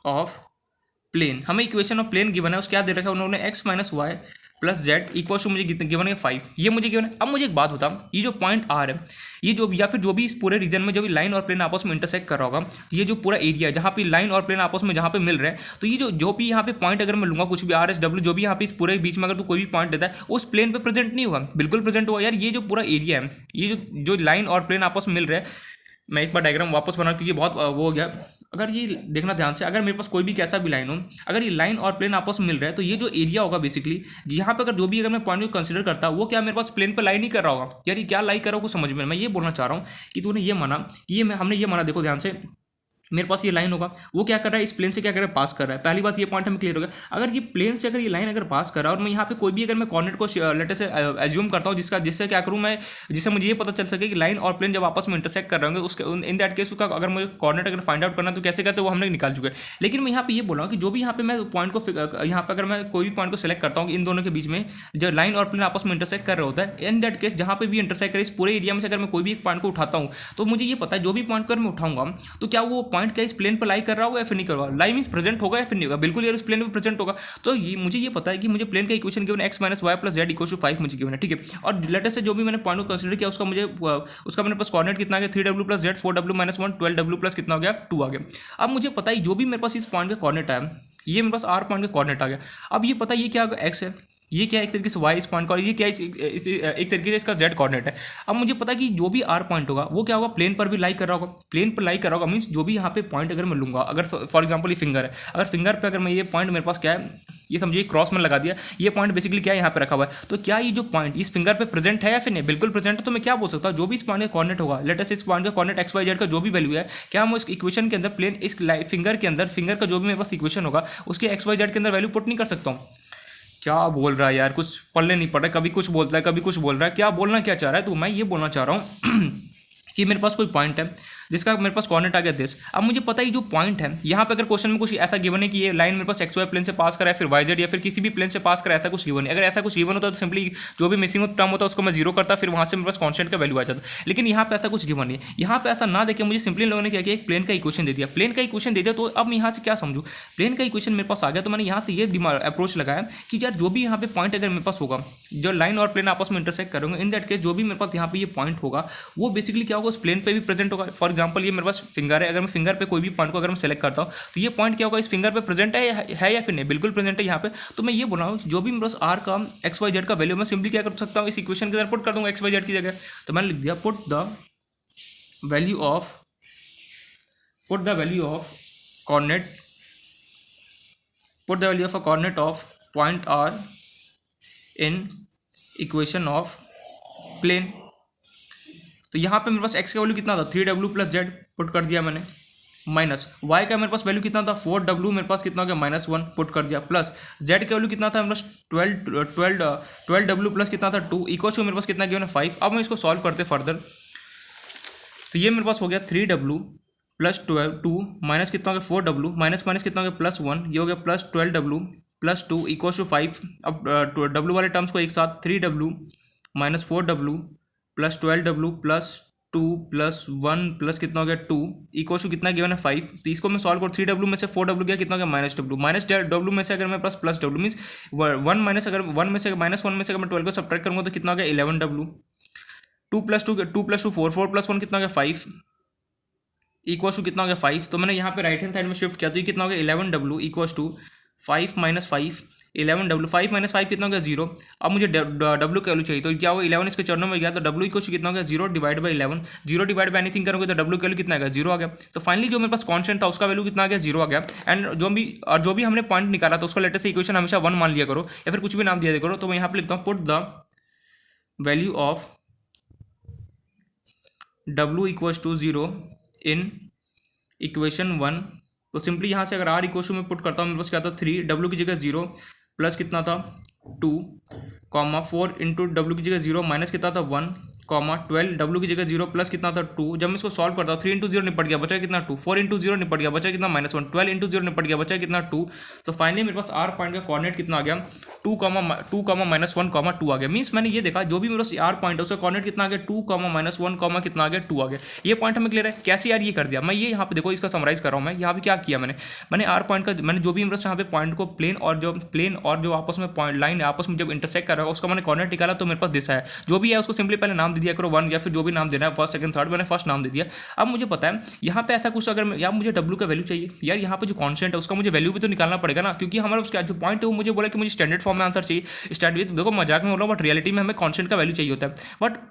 of plane, हमें इक्वेशन ऑफ प्लेन गिवन है। उसके क्या दे रखा है उन्होंने, x minus y plus z equal to मुझे गिवन है 5, ये मुझे गिवन है। अब मुझे एक बात बता, ये जो पॉइंट आर है, ये जो या फिर जो भी इस पूरे रीजन में जो भी लाइन और प्लेन आपस में इंटरसेक्ट कर रहा होगा, ये जो पूरा एरिया है जहाँ पे लाइन और प्लेन आपस में जहाँ पे मिल रहे हैं, तो ये जो भी यहाँ पे पॉइंट अगर मैं लूंगा कुछ भी आर एस डब्ल्यू जो भी यहाँ पे इस पूरे बीच में अगर तो कोई भी पॉइंट देता है उस प्लेन पे प्रेजेंट नहीं होगा, बिल्कुल प्रेजेंट होगा यार। ये जो पूरा एरिया है, ये जो लाइन और प्लेन आपस में मिल रहे हैं, मैं एक बार डायग्राम वापस बना क्योंकि बहुत वो हो गया। अगर ये देखना ध्यान से, अगर मेरे पास कोई भी कैसा भी लाइन हो, अगर ये लाइन और प्लेन आपस में मिल रहा है तो ये जो एरिया होगा बेसिकली यहाँ पे अगर जो भी अगर मैं पॉइंट को कंसीडर करता हूँ वो क्या मेरे पास प्लेन पे लाई नहीं कर रहा होगा यार, ये क्या लाई कर रहा होगा समझ में। मैं ये बोलना चाह रहा हूँ कि तूने ये माना कि ये हमने ये माना, देखो ध्यान से, मेरे पास ये लाइन होगा, वो क्या कर रहा है इस प्लेन से क्या कर रहा है, पास कर रहा है। पहली बात ये पॉइंट हमें क्लियर हो गया। अगर ये प्लेन से अगर ये लाइन अगर पास कर रहा है और मैं यहाँ पे कोई भी अगर मैं कॉर्डिनेट को लेटर से एज्यूम करता हूँ जिससे क्या करूँ मैं, जिससे मुझे ये पता चल सके कि लाइन और प्लेन जब आपस में इंटरसेक्ट कर रहे होंगे उसके इन दैट केस उसका अगर मुझे कॉर्डिनेट अगर फाइंड आउट करना तो कैसे करते वो हमने निकाल चुके हैं। लेकिन मैं यहाँ पे ये बोल रहा हूँ कि जो भी यहाँ पे मैं पॉइंट को यहाँ पे अगर मैं कोई भी पॉइंट को सिलेक्ट करता हूँ इन दोनों के बीच में जो लाइन और प्लेन आपस में इंटरसेक्ट कर रहे होता है, इन दैट केस जहाँ पे भी इंटरसेक्ट करे इस पूरे एरिया में से अगर मैं कोई भी एक पॉइंट को उठाता हूँ तो मुझे ये पता है जो भी पॉइंट कर मैं उठाऊंगा तो क्या वो पॉइंट क्या इस प्लेन पर लाई कर रहा होगा या फिर नहीं कर रहा, लाई मींस प्रेजेंट होगा या फिर नहीं होगा, बिल्कुल यार उस प्लेन में प्रेजेंट होगा। तो ये मुझे ये पता है कि मुझे प्लेन का equation given x minus y plus z equal to 5 मुझे गिवन है, ठीक है। और लेटेस्ट से जो भी मैंने पॉइंट को कंसीडर किया उसका मुझे उसका मेरे पास कोऑर्डिनेट कितना आ गया 3w plus Z 4w minus 1 12w plus कितना हो गया 2 आ गया। अब मुझे पता है जो भी मेरे पास इस पॉइंट का कोऑर्डिनेट है ये मेरे पास आर पॉइंट का कोऑर्डिनेट आ गया। अब ये पता है ये क्या एक्स है, ये क्या एक तरीके से वाई इस पॉइंट का, और ये क्या एक तरीके से इसका जेड कोऑर्डिनेट है। अब मुझे पता है कि जो भी आर पॉइंट होगा वो क्या होगा प्लेन पर भी लाई कर रहा होगा, प्लेन पर लाई कर रहा होगा मीन्स जो भी यहाँ पे पॉइंट अगर मैं लूंगा, अगर फॉर एग्जांपल ये फिंगर है, अगर फिंगर पे अगर मैं ये पॉइंट मेरे पास क्या है ये समझिए क्रॉस में लगा दिया, ये पॉइंट बेसिकली क्या है यहाँ पे रखा हुआ है, तो क्या ये जो पॉइंट इस फिंगर पे प्रेजेंट है या फिर नहीं, बिल्कुल प्रेजेंट है। तो मैं क्या बोल सकता हूँ जो भी इस पॉइंट का कोऑर्डिनेट होगा, लेटेस्ट इस पॉइंट का कोऑर्डिनेट एक्स वाई जेड का जो भी वैल्यू है, क्या हम उस इक्वेशन के अंदर प्लेन इस फिंगर के अंदर फिंगर का जो भी मेरे पास इक्वेशन होगा उसके एक्स वाई जेड के अंदर वैल्यू पुट नहीं कर सकता हूँ। क्या बोल रहा है यार, कुछ पढ़ने नहीं पड़ रहा, कभी कुछ बोलता है कभी कुछ बोल रहा है, क्या बोलना क्या चाह रहा है। तो मैं ये बोलना चाह रहा हूँ कि मेरे पास कोई पॉइंट है जिसका मेरे पास कोऑर्डिनेट आ गया दिस। अब मुझे पता है जो पॉइंट है यहाँ पे अगर क्वेश्चन में कुछ ऐसा गिवन है कि ये लाइन मेरे पास एक्स वाई प्लेन से पास करा है फिर वाई जेड या फिर किसी भी प्लेन से पास करा, ऐसा कुछ गिवन है। अगर ऐसा कुछ गिवन होता तो सिंपली जो भी मिसिंग टर्म होता है उसको मैं जीरो करता, फिर वहाँ से मेरे पास कॉन्स्टेंट का वैल्यू आ जाता। लेकिन यहाँ पे ऐसा कुछ गिवन नहीं है। यहाँ पे ऐसा ना देखे मुझे सिंपली लोगों ने क्या किया, एक प्लेन का इक्वेशन दे दिया, प्लेन का इक्वेशन दे दिया। तो अब मैं यहाँ से क्या समझूँ, प्लेन का इक्वेशन मेरे पास आ गया तो मैंने यहाँ से ये अप्रोच लगाया कि यार जो भी यहाँ पे पॉइंट अगर मेरे पास होगा जो लाइन और प्लेन आपस में इंटरसेक्ट करेंगे, इन दैट केस जो भी मेरे पास यहाँ पे ये पॉइंट होगा वो बेसिकली क्या होगा उस प्लेन पे भी प्रेजेंट होगा। फॉर एग्जांपल ये मेरे पास फिंगर है, अगर मैं फिंगर पे कोई भी पॉइंट को अगर मैं सेलेक्ट करता हूँ तो ये पॉइंट क्या होगा इस फिंगर पे प्रेजेंट है या फिर नहीं, बिल्कुल प्रेजेंट है यहाँ पे। तो मैं ये बोल रहा हूँ जो भी मेरे पास आर का एक्स वाई जेड का वैल्यू मैं सिंपली क्या कर सकता हूँ इस इक्वेशन के अंदर पुट कर दूंगा एक्स वाई जेड की जगह। तो मैंने लिख दिया put the value of coordinate a coordinate of point R in equation of plane. तो यहाँ पे मेरे पास x का वैल्यू कितना था 3w प्लस जेड पुट कर दिया मैंने, माइनस y का मेरे पास वैल्यू कितना था 4w मेरे पास कितना हो गया -1 पुट कर दिया, प्लस z का वैल्यू कितना था मेरे पास 12w प्लस कितना था 2 इक्वल टू मेरे पास कितना गिवन है 5। अब मैं इसको सॉल्व करते फर्दर तो ये मेरे पास हो गया 3w प्लस 2 माइनस कितना हो गया 4w माइनस कितना हो गया +1, ये हो गया plus 12w plus 2 equal to 5। अब w वाले टर्म्स को एक साथ 3w minus 4w plus 12w plus 2 plus 1 plus कितना हो गया 2 इक्वल टू कितना गिवन है 5। तो इसको मैं सॉल्व करूँ 3w में से 4w गया कितना हो गया -w, -w में से अगर मेरे पास +w मीन्स 1 माइनस अगर 1 में से -1 में से अगर मैं 12 को सब्ट्रैक्ट करूँगा तो कितना हो गया 11w टू 4 + 1 कितना हो गया 5 इक्वल टू कितना हो गया 5। तो मैंने यहाँ पे राइट हैंड साइड में शिफ्ट किया तो ये कितना हो गया 11W इक्वल टू 5 - 5 11W 5 - 5 कितना हो गया 0। अब मुझे W की वैल्यू चाहिए तो क्या होगा 11 इसके चरणों में गया तो W इक्वल टू कितना हो गया 0 divide by 11 0 divide by anything करोगे तो W की वैल्यू कितना आ गया 0 आ गया। तो फाइनली जो मेरे पास कॉन्स्टेंट था उसका वैल्यू कितना आ गया 0 आ गया। एंड जो भी हमने पॉइंट निकाला तो उसका लेटर से इक्वेशन हमेशा 1 मान लिया करो या फिर कुछ भी नाम दिया करो। तो मैं यहाँ पे लिखता हूँ put the value of W equals to 0 in equation 1। तो सिंपली यहाँ से अगर आर इक्वेशन में पुट करता हूँ मेरे पास क्या था 3 W की जगह 0 प्लस कितना था 2 कॉमा 4 इंटू डब्ल्यू की जगह 0 माइनस कितना था 1 कॉमा 12 W की जगह 0 प्लस कितना था 2। जब मैं इसको सॉल्व करता हूँ 3 इंटू 0 निपट गया बचा कितना 2 4 इंटू 0 निपट गया बचा कितना -1 12 इंटू 0 निपट गया बचा कितना 2। तो फाइनली मेरे पास आर पॉइंट का कोऑर्डिनेट कितना आ गया 2, -1, 2 आ गया। मीन्स मैंने ये देखा जो भी मेरे पास आर पॉइंट है उसका कोऑर्डिनेट कितना आ गया 2, -1, कितना आ गया 2 आ गया। ये पॉइंट हमें क्लियर है कैसे यार ये कर दिया। मैं ये यहाँ पे देखो इसका समराइज कर रहा हूँ। मैं यहाँ पे क्या किया मैंने आर पॉइंट का मैंने जो भी मेरे पास यहाँ पे पॉइंट को प्लेन और जो आपस में पॉइंट लाइन आपस में जब इंटरसेक्ट कर रहा है उसका मैंने कोऑर्डिनेट निकाला तो मेरे पास दिशा है जो भी है उसको सिंपली पहले नाम दे दिया करो 1 या फिर जो भी नाम देना है फर्स्ट सेकंड थर्ड मैंने फर्स्ट नाम दे दिया। अब मुझे पता है यहाँ पे ऐसा कुछ अगर यार मुझे W का वैल्यू चाहिए यार यहाँ पे जो कॉन्स्टेंट है उसका मुझे वैल्यू भी तो निकालना पड़ेगा ना क्योंकि हमारा उसका जो पॉइंट है वो मुझे बोला कि मुझे स्टैंडर्ड फॉर्म में आंसर चाहिए। स्टैंडर्ड देखो मजाक में बोल रहा हूँ बट रियलिटी में हमें कॉन्स्टेंट का वैल्यू चाहिए होता है। बट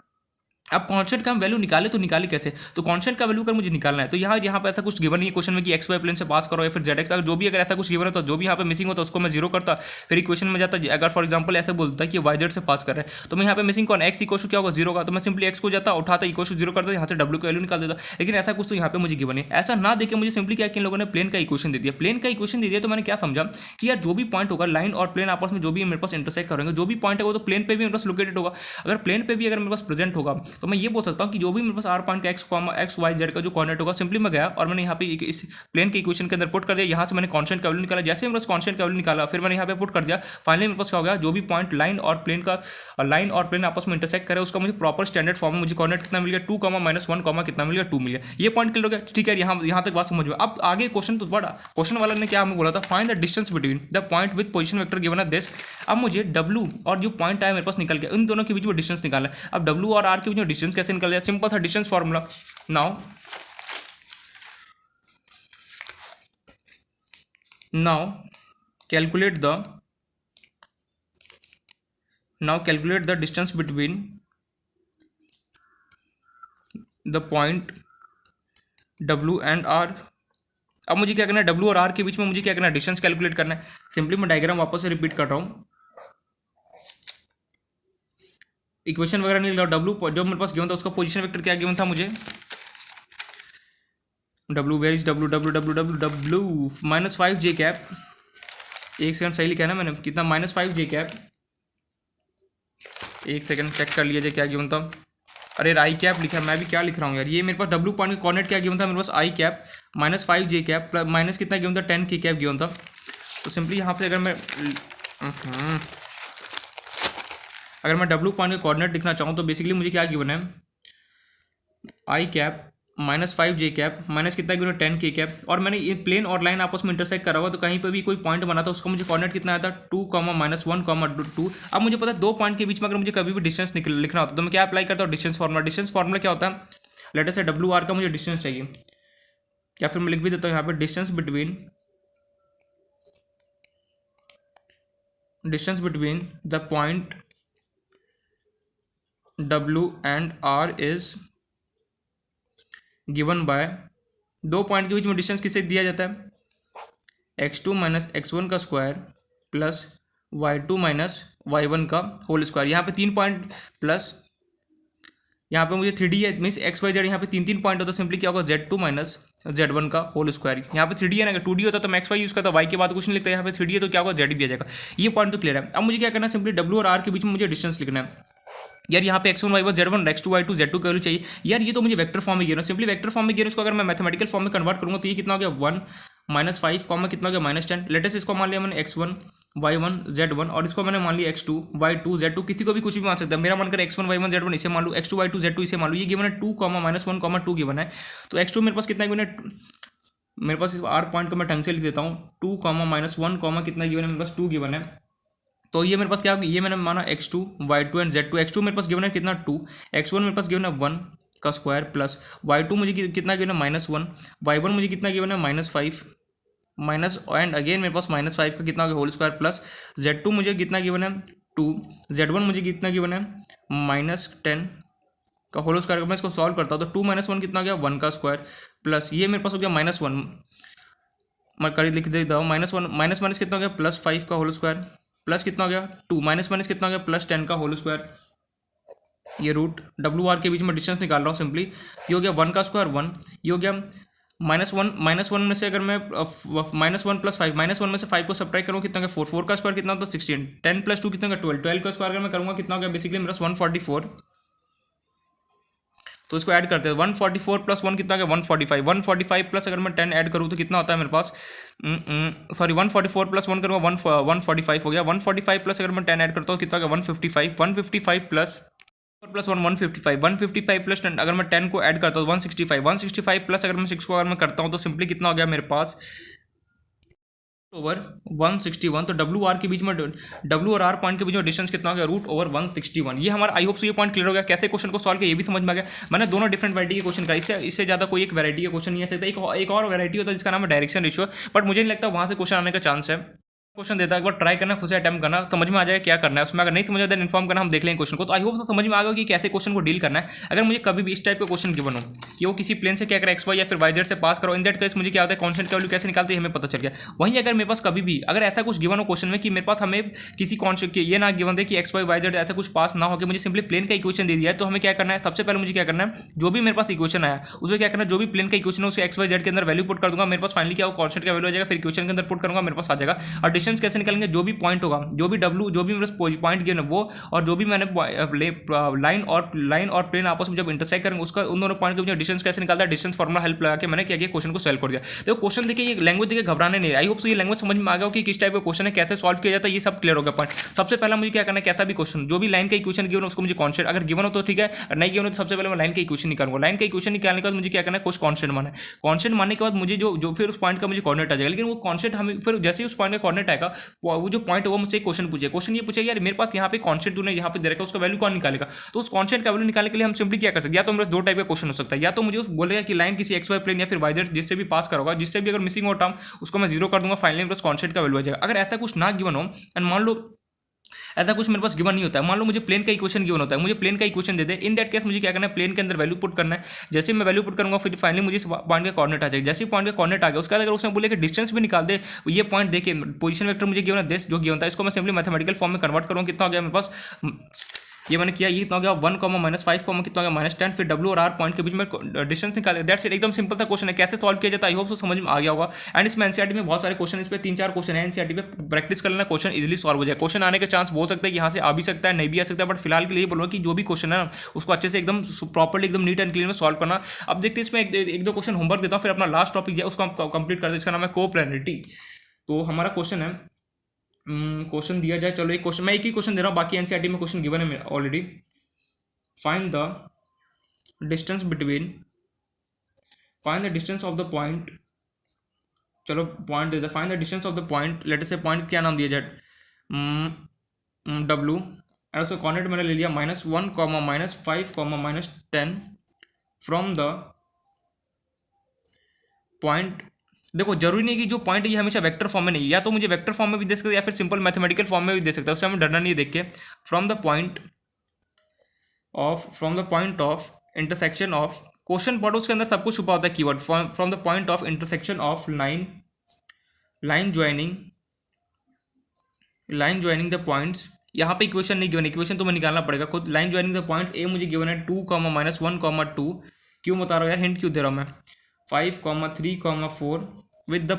अब कॉन्स्टेंट का हम वैल्यू निकाले तो निकाले कैसे। तो कॉन्स्टेंट का वैल्यू अगर मुझे निकालना है तो यहाँ पे ऐसा कुछ गिवन नहीं है क्वेश्चन में कि एक्स वाई प्लेन से पास करो या फिर जेड एक्स अगर जो भी अगर ऐसा कुछ गिवन है तो जो भी यहाँ पे मिसिंग होता है उसको मैं जीरो करता फिर इक्वेशन में जाता। अगर फॉर एग्जाम्पल ऐसे बोलता है कि वाई जेड से पास कर रहा है तो मैं यहाँ पे मिसिंग कौन एक्स इक्वल क्या होगा 0 का तो मैं सिंपली एक्स को जाता उठाता इक्वल 0 करता यहाँ से W का वैल्यू निकाल देता। लेकिन ऐसा कुछ तो यहाँ पे मुझे गिवन है ऐसा ना देखे मुझे सिंपली क्या कि इन लोगों ने प्लेन का इक्वेशन दे दिया। प्लेन का इक्वेशन दे दिया तो मैंने क्या समझा कि यार जो भी पॉइंट होगा लाइन और प्लेन आपस में जो भी मेरे पास इंटरसेक्ट करेंगे जो भी पॉइंट है वो तो प्लेन पे भी मेरे पास लोकेटेड होगा। अगर प्लेन पे भी अगर मेरे पास प्रेजेंट होगा तो मैं ये बोल सकता हूँ कि जो भी मेरे पास आर पॉइंट का एक्स वाई जेड का जो कोऑर्डिनेट होगा सिंपली मैं गया और मैंने यहाँ पे इस प्लेन के इक्वेशन के अंदर पुट कर दिया। यहाँ से मैंने कांस्टेंट का वैल्यू निकाला जैसे मेरे पास कांस्टेंट का वैल्यू निकाला फिर मैंने यहाँ पे पुट कर दिया। फाइनली मेरे पास क्या हो गया जो भी पॉइंट लाइन और प्लेन आपस में इंटरसेक्ट करे उसका मुझे प्रॉपर स्टैंडर्ड फॉर्म में मुझे कोऑर्डिनेट कितना मिल गया 2, -1, कितना मिल गया 2 मिल गया। ये पॉइंट क्लियर हो गया ठीक है यहाँ तक बात समझ में। अब आगे क्वेश्चन तो बड़ा क्वेश्चन वाला ने क्या हमें बोला था find the distance between the point with position vector given at this. अब मुझे W और जो पॉइंट आया मेरे पास निकल गया इन दोनों के बीच में डिस्टेंस निकालना है। अब W और R के बीच में डिस्टेंस कैसे निकल जाए सिंपल सा distance formula. now calculate the distance between the point W and R। अब मुझे क्या करना है W और R के बीच में मुझे क्या करना है डिस्टेंस कैलकुलेट करना है। सिंपली मैं डायग्राम वापस से रिपीट कर रहा हूँ इक्वेशन वगैरह नहीं लिख रहा। W जो मेरे पास गिवन था उसका पोजीशन वेक्टर क्या गिवन था मुझे W where is W -5 j cap. एक सेकंड सही लिखा है ना मैंने कितना -5 j कैप। एक सेकंड चेक कर लिया जाए क्या गिवन था। अरे आई कैप लिखा है मैं भी क्या लिख रहा हूँ यार। ये मेरे पास W पॉइंट का कोऑर्डिनेट क्या गिवन था मेरे पास I cap -5 j cap plus minus कितना गिवन था 10 k कैप गिवन था। तो सिंपली यहाँ पे अगर मैं W पॉइंट का कोऑर्डिनेट लिखना चाहूँ तो बेसिकली मुझे क्या गिवन है आई कैप -5 j कैप माइनस कितना गिवन 10 k कैप। और मैंने ये प्लेन और लाइन आपस में इंटरसेक्ट करा हुआ तो कहीं पर भी कोई पॉइंट बना था उसका मुझे कोऑर्डिनेट कितना आया था 2, -1, 2। अब मुझे पता है दो पॉइंट के बीच में अगर मुझे कभी भी डिस्टेंस लिखना होता है तो मैं क्या अप्लाई करता हूँ डिस्टेंस फॉर्मूला क्या होता है लेटर से W R का मुझे डिस्टेंस चाहिए या फिर मैं लिख भी देता हूँ यहाँ पे distance between the point W and R is given by दो पॉइंट के बीच में डिस्टेंस किसे दिया जाता है x2 - x1 का स्क्वायर प्लस y2 - y1 का होल स्क्वायर। यहाँ पे 3 पॉइंट प्लस यहाँ पे मुझे 3D है मीन्स x y z यहाँ पे 3 पॉइंट होता है सिंपली क्या होगा z2 - z1 का होल स्क्वायर। यहाँ पे 3D है ना 2D होता तो मैं x y यूज़ करता y के बाद कुछ नहीं लिखता। यहाँ पे 3D है तो क्या होगा z भी आ जाएगा। ये पॉइंट तो क्लियर है। अब मुझे क्या करना है सिंपली W और R के बीच में मुझे डिस्टेंस लिखना है। यार यहाँ पे x1 y1 z1 x2 y2 z2 का वैल्यू चाहिए। यार ये तो मुझे वेक्टर फॉर्म में गिरा सिंपली वेक्टर फॉर्म में गिरा इसको अगर मैं मैथमेटिकल फॉर्म में कन्वर्ट करूँगा तो ये कितना हो गया 1 -5 कितना हो गया -10। लेटेस्ट इसको मान लिया मैंने x1 y1 z1 और इसको मैंने मान लिया x2 y2 z2 किसी को भी कुछ भी मान सकता है। मेरा मानकर x1 y1 z1 इसे मान लूँ x2 y2 z2 इसे मान लूँ। ये गिवन है 2, -1, 2 गिवन है। तो x2 मेरे पास कितना गिवन है मेरे पास R पॉइंट को मैं ढंग से लिख देता हूँ 2, -1, कितना गिवन है मेरे पास 2 गिवन है। तो ये मेरे पास क्या होगा, ये मैंने माना x2 y2 and z2। x2 मेरे पास गिवन है कितना 2, x1 मेरे पास गिवन है 1 का स्क्वायर प्लस y2 मुझे कितना गिवन है -1, y1 मुझे कितना गिवन है -5 माइनस एंड अगेन मेरे पास -5 का कितना हो गया होल स्क्वायर प्लस z2 मुझे कितना गिवन है 2, z1 मुझे कितना गिवन है -10 का होल स्क्वायर। मैं इसको सॉल्व करता हूँ तो 2 - 1 कितना हो गया 1 का स्क्वायर प्लस ये मेरे पास हो गया -1, मैं कर लिख देता हूँ -1 माइनस कितना हो गया +5 का होल स्क्वायर प्लस कितना हो गया 2 माइनस कितना हो गया +10 का होल स्क्वायर। ये रूट डब्ल्यू आर के बीच में डिस्टेंस निकाल रहा हूँ सिंपली। ये हो गया 1 का स्क्वायर 1, ये हो गया -1 में से अगर मैं -1 + 5 -1 में से 5 को सब्ट्रैक्ट करूँ कितना हो गया 4, 4 का स्क्वायर कितना होता है 16, 10 + 2 कितना हो गया 12, 12 का स्क्वायर अगर मैं करूँगा कितना हो गया बेसिकली मेरा 144। तो इसको ऐड करते हैं 144 + 1 कितना हो गया 145, 145 प्लस अगर मैं 10 ऐड करूँ तो कितना होता है मेरे पास, सॉरी 144 + 1 करूँगा 145 हो गया, 145 प्लस अगर मैं 10 ऐड करता हूँ कितना हो गया 155, 155 प्लस +1 155, 155 प्लस 10 अगर मैं 10 को ऐड करता हूँ 165, 165 प्लस अगर मैं 6 को अगर मैं करता हूँ तो सिंपली कितना हो गया मेरे पास ओवर 161। तो डब्ल्यू आर के बीच में डब्ल्यू और आर पॉइंट के बीच में डिस्टेंस कितना हो गया √161। ये हमारा आई होप सो ये पॉइंट क्लियर हो गया। कैसे क्वेश्चन को सॉल्व किया ये भी समझ में आ गया। मैंने दोनों डिफरेंट वैरायटी के क्वेश्चन का, इससे ज़्यादा कोई एक वैरायटी का क्वेश्चन नहीं आ सकता। एक और वैरायटी होता है जिसका नाम है डायरेक्शन रेशियो, बट मुझे नहीं लगता वहाँ से क्वेश्चन आने का चांस है। क्वेश्चन देता है एक बार ट्राई करना, खुद से अटेम्प्ट करना, समझ में आ जाएगा क्या करना है उसमें। अगर नहीं समझ आता है इन्फॉर्म करना, हम देख लेंगे क्वेश्चन को। तो आई होप समझ में आ गया कि कैसे क्वेश्चन को डील करना है। अगर मुझे कभी भी इस टाइप का क्वेश्चन गिवन हो कि वो किसी प्लेन से क्या कर एक्स वाई या फिर वाई जेड से पास करो, इन दैट केस मुझे क्या होता है कॉन्स्टेंट का वैल्यू कैसे निकालते हैं हमें पता चल गया। वहीं अगर मेरे पास कभी भी अगर ऐसा कुछ गिवन हो क्वेश्चन में कि मेरे पास हमें किसी कॉन्स्टेंट ये ना गिवन दे कि एक्स वाई वाई जेड ऐसा कुछ पास ना हो कि मुझे सिंपली प्लेन का इक्वेशन दे दिया है, तो हमें क्या करना है, सबसे पहले मुझे क्या करना है, जो भी मेरे पास इक्वेशन आया उसमें क्या करना है, जो भी प्लेन का इक्वेशन है उसके एक्स वाई जेड के अंदर वैल्यू पुट कर दूंगा। मेरे पास फाइनली क्या हो कॉन्स्टेंट का वैल्यू आ जाएगा, फिर इक्वेशन के अंदर पुट करूंगा मेरे पास आ जाएगा। और डिस्टेंस कैसे निकालेंगे, जो भी पॉइंट होगा, जो भी डब्ल्यू, जो भी मेरे पॉइंट गिवन है वो, और जो भी मैंने लाइन और प्लेन आपस में जब इंटरसेक्ट करेंगे उसका उन दोनों पॉइंट के बीच डिस्टेंस कैसे निकालता है, डिस्टेंस फॉर्मुला हेल्प लगा के मैंने क्या किया क्वेश्चन को सॉल्व कर दिया। तो क्वेश्चन देखिए, ये लैंग्वेज देखिए घबराने नहीं। आई होप सो ये लैंग्वेज समझ में आ गया कि किस टाइप का क्वेश्चन है, कैसे सॉल्व किया जाता है, ये सब क्लियर हो गया पॉइंट। सबसे पहला मुझे क्या करना है, कैसा भी क्वेश्चन, जो भी लाइन का इक्वेशन गिवन है उसको मुझे कॉन्स्टेंट अगर गिवन हो तो ठीक है, नहीं गिवन हो तो सबसे पहले मैं लाइन का इक्वेशन निकालूंगा। लाइन का इक्वेशन निकालने के बाद मुझे क्या करना है, कुछ कॉन्स्टेंट माना है। कॉन्स्टेंट मानने के बाद मुझे जो फिर उस पॉइंट का मुझे कोऑर्डिनेट आ जाएगा। लेकिन वो कॉन्स्टेंट हमें फिर जैसे ही उस पॉइंट का कोऑर्डिनेट आएगा, वो जो पॉइंट है वो मुझसे क्वेश्चन पूछे, क्वेश्चन ये पूछेगा यार मेरे पास यहाँ पे कॉन्स्टेंट तूने यहाँ पे दे रखा है उसका वैल्यू कौन निकालेगा। तो उस कॉन्स्टेंट का वैल्यू निकालने के लिए हम सिंपली क्या कर सकते हैं, या तो मेरे दो टाइप का क्वेश्चन हो सकता है, या तो मुझे उस बोलेगा कि लाइन किसी एक्स वाई प्लेन या फिर वाई जेड जिससे भी पास करोगा, जिससे भी अगर मिसिंग हो टर्म उसको मैं जीरो कर दूंगा, फाइनली मेरे पास कॉन्स्टेंट का वैल्यू आ जाएगा। अगर ऐसा कुछ ना गिवन हो एंड मान लो ऐसा कुछ मेरे पास गिवन नहीं होता है, मान लो मुझे प्लेन का इक्वेशन गिवन होता है, मुझे प्लेन का equation they they, in that case मुझे क्या करना है, प्लेन के अंदर वैल्यू पुट करना है। जैसे मैं वैल्यू पुट करूंगा फिर फाइनली मुझे इस पॉइंट का कोऑर्डिनेट आ जाएगा। जैसे पॉइंट का कोऑर्डिनेट आ गया उसके बाद अगर उसने बोले कि डिस्टेंस भी निकाल दे, ये पॉइंट देखे पोजीशन वेक्टर मुझे गिवन है देश जो गिवन था, इसको मैं सिंपली मैथमेटिकल फॉर्म में कन्वर्ट करूँगा, कितना हो गया मेरे पास, ये मैंने किया, ये कितना हो गया 1, -5, कितना हो गया -10, फिर डब्ल्यू और आर पॉइंट के बीच में डिस्टेंस निकाले। दैट्स इट, एकदम सिंपल सा क्वेश्चन है। कैसे सॉल्व किया जाता है आई होप तो समझ में आ गया होगा। एंड इसमें एनसीईआरटी में बहुत सारे क्वेश्चन, इस पे 3-4 क्वेश्चन है एनसीईआरटी पे, प्रैक्टिस कर लेना, क्वेश्चन इजीली सॉल्व हो जाए। क्वेश्चन आने के चांस हो सकता है कि यहाँ से आ भी सकता है, नहीं भी आ सकता है, बट फिलहाल के लिए बोलूँगा कि जो भी क्वेश्चन है उसको अच्छे से एकदम प्रॉपर्ली एकदम नीट एंड क्लीन में सॉल्व करना। अब देखते हैं इसमें एक दो क्वेश्चन होमवर्क देता हूँ, फिर अपना लास्ट टॉपिक है उसको हम कंप्लीट करते हैं, इसका नाम है कोप्लैनरिटी। तो हमारा क्वेश्चन है, क्वेश्चन दिया जाए, चलो एक क्वेश्चन मैं एक ही क्वेश्चन दे रहा हूँ, बाकी एनसीईआरटी में क्वेश्चन गिवन है already. Find the distance of the point, चलो point they they, find the distance of the point, let us से पॉइंट क्या नाम दिया जाए W, और उसका कोऑर्डिनेट मैंने ले लिया -1, -5, -10 फ्रॉम द पॉइंट। देखो जरूरी नहीं कि जो पॉइंट है ये हमेशा वेक्टर फॉर्म में नहीं, या तो मुझे वेक्टर फॉर्म में भी दे सकता है या फिर सिंपल मैथमेटिकल फॉर्म में भी दे सकता है, उससे हमें डरना नहीं है देख के। From the point of intersection of, question पढ़ो उसके अंदर सब कुछ छुपा होता है keyword. From the point of intersection of line joining the points. यहाँ पे इक्वेशन नहीं गिवन, इक्वेशन तो मैं निकालना पड़ेगा खुद। लाइन ज्वाइनिंग द पॉइंट्स, ए मुझे गिवन है 2, -1, 2, क्यों बता रहा हूँ यार, हिंट क्यों दे रहा हूँ मैं, 5, 3, 4 with the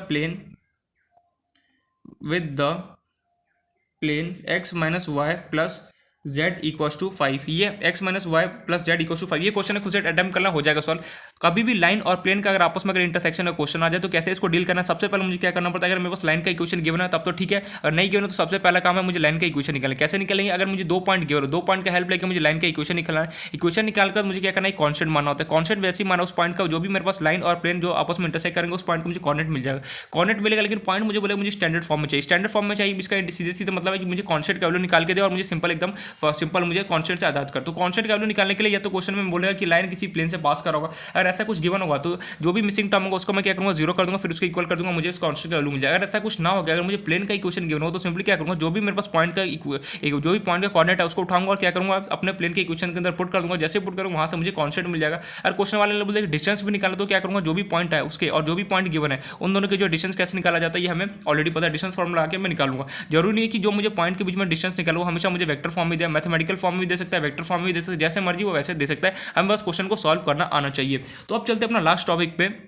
plane x - y plus z = 5। ये x - y प्लस z = 5, ये क्वेश्चन है खुद से अटेम्प्ट करना, हो जाएगा सॉल्व। कभी भी लाइन और प्लेन का अगर आपस में अगर इंटरसेक्शन का क्वेश्चन आ जाए तो कैसे इसको डील करना है, सबसे पहले मुझे क्या करना पड़ता है, अगर मेरे पास लाइन का इक्वेशन गिवन है तब तो ठीक है, और नहीं गिवन है तो सबसे पहला काम है मुझे लाइन का इक्वेशन निकालना। कैसे निकालेंगे, अगर मुझे 2 पॉइंट गिवन हो, 2 पॉइंट का हेल्प लेकर मुझे लाइन का इक्वेशन निकालना है। इक्वेशन निकालकर मुझे क्या करना है, कॉन्स्टेंट मानना होता है। कॉन्स्टेंट वैसे ही माना उस पॉइंट का जो भी मेरे पास लाइन और प्लेन जो आपस में इंटरसेक्ट करेंगे उस पॉइंट को मुझे कॉर्डिनेट मिल जाएगा, कॉर्डिनेट मिलेगा। लेकिन पॉइंट मुझे बोले मुझे स्टैंडर्ड फॉर्म में चाहिए, स्टैंडर्ड फॉर्म में चाहिए, इसका सीधे सीधे मतलब है कि मुझे कॉन्स्टेंट का वैल्यू निकाल के दे और मुझे सिंपल एकदम सिंपल मुझे कॉन्स्टेंट से आजाद कर। तो कॉन्स्टेंट का वैल्यू निकालने के लिए या तो क्वेश्चन में बोलेगा कि लाइन किसी प्लेन से पास करा होगा, अगर ऐसा कुछ गिवन होगा तो जो भी मिसिंग टर्म होगा उसको मैं क्या करूंगा, जीरो कर दूंगा, फिर उसको इक्वल कर दूंगा, मुझे इस कॉन्स्टेंट का वैल्यू मिल जाएगा। अगर ऐसा कुछ ना हो गया, अगर मुझे प्लेन का इक्वेशन गिवन हो तो सिंपली क्या करूंगा, जो भी मेरे पास पॉइंट का जो भी पॉइंट का कोऑर्डिनेट है उसको उठाऊंगा और क्या करूंगा, अपने प्लेन के इक्वेशन के अंदर पुट कर दूंगा। जैसे पुट करूंगा वहां से मुझे कॉन्स्टेंट मिल जाएगा। और क्वेश्चन वाले ने बोले डिस्टेंस भी निकाला तो क्या करूंगा, जो भी पॉइंट है उसके और जो भी पॉइंट गिवन है उन दोनों के जो डिस्टेंस कैसे निकाला जाता है ये हमें ऑलरेडी पता है, डिस्टेंस फॉर्मूला आके मैं निकालूंगा। जरूरी नहीं है कि जो मुझे पॉइंट के बीच में डिस्टेंस निकालूंगा हमेशा मुझे वेक्टर फॉर्म में दे, मैथमेटिकल फॉर्म में भी दे सकता है, वेक्टर फॉर्म में भी दे सकता है, जैसे मर्जी वो वैसे दे सकता है, हमें बस क्वेश्चन को सॉल्व करना आना चाहिए। तो अब चलते हैं अपना लास्ट टॉपिक पे।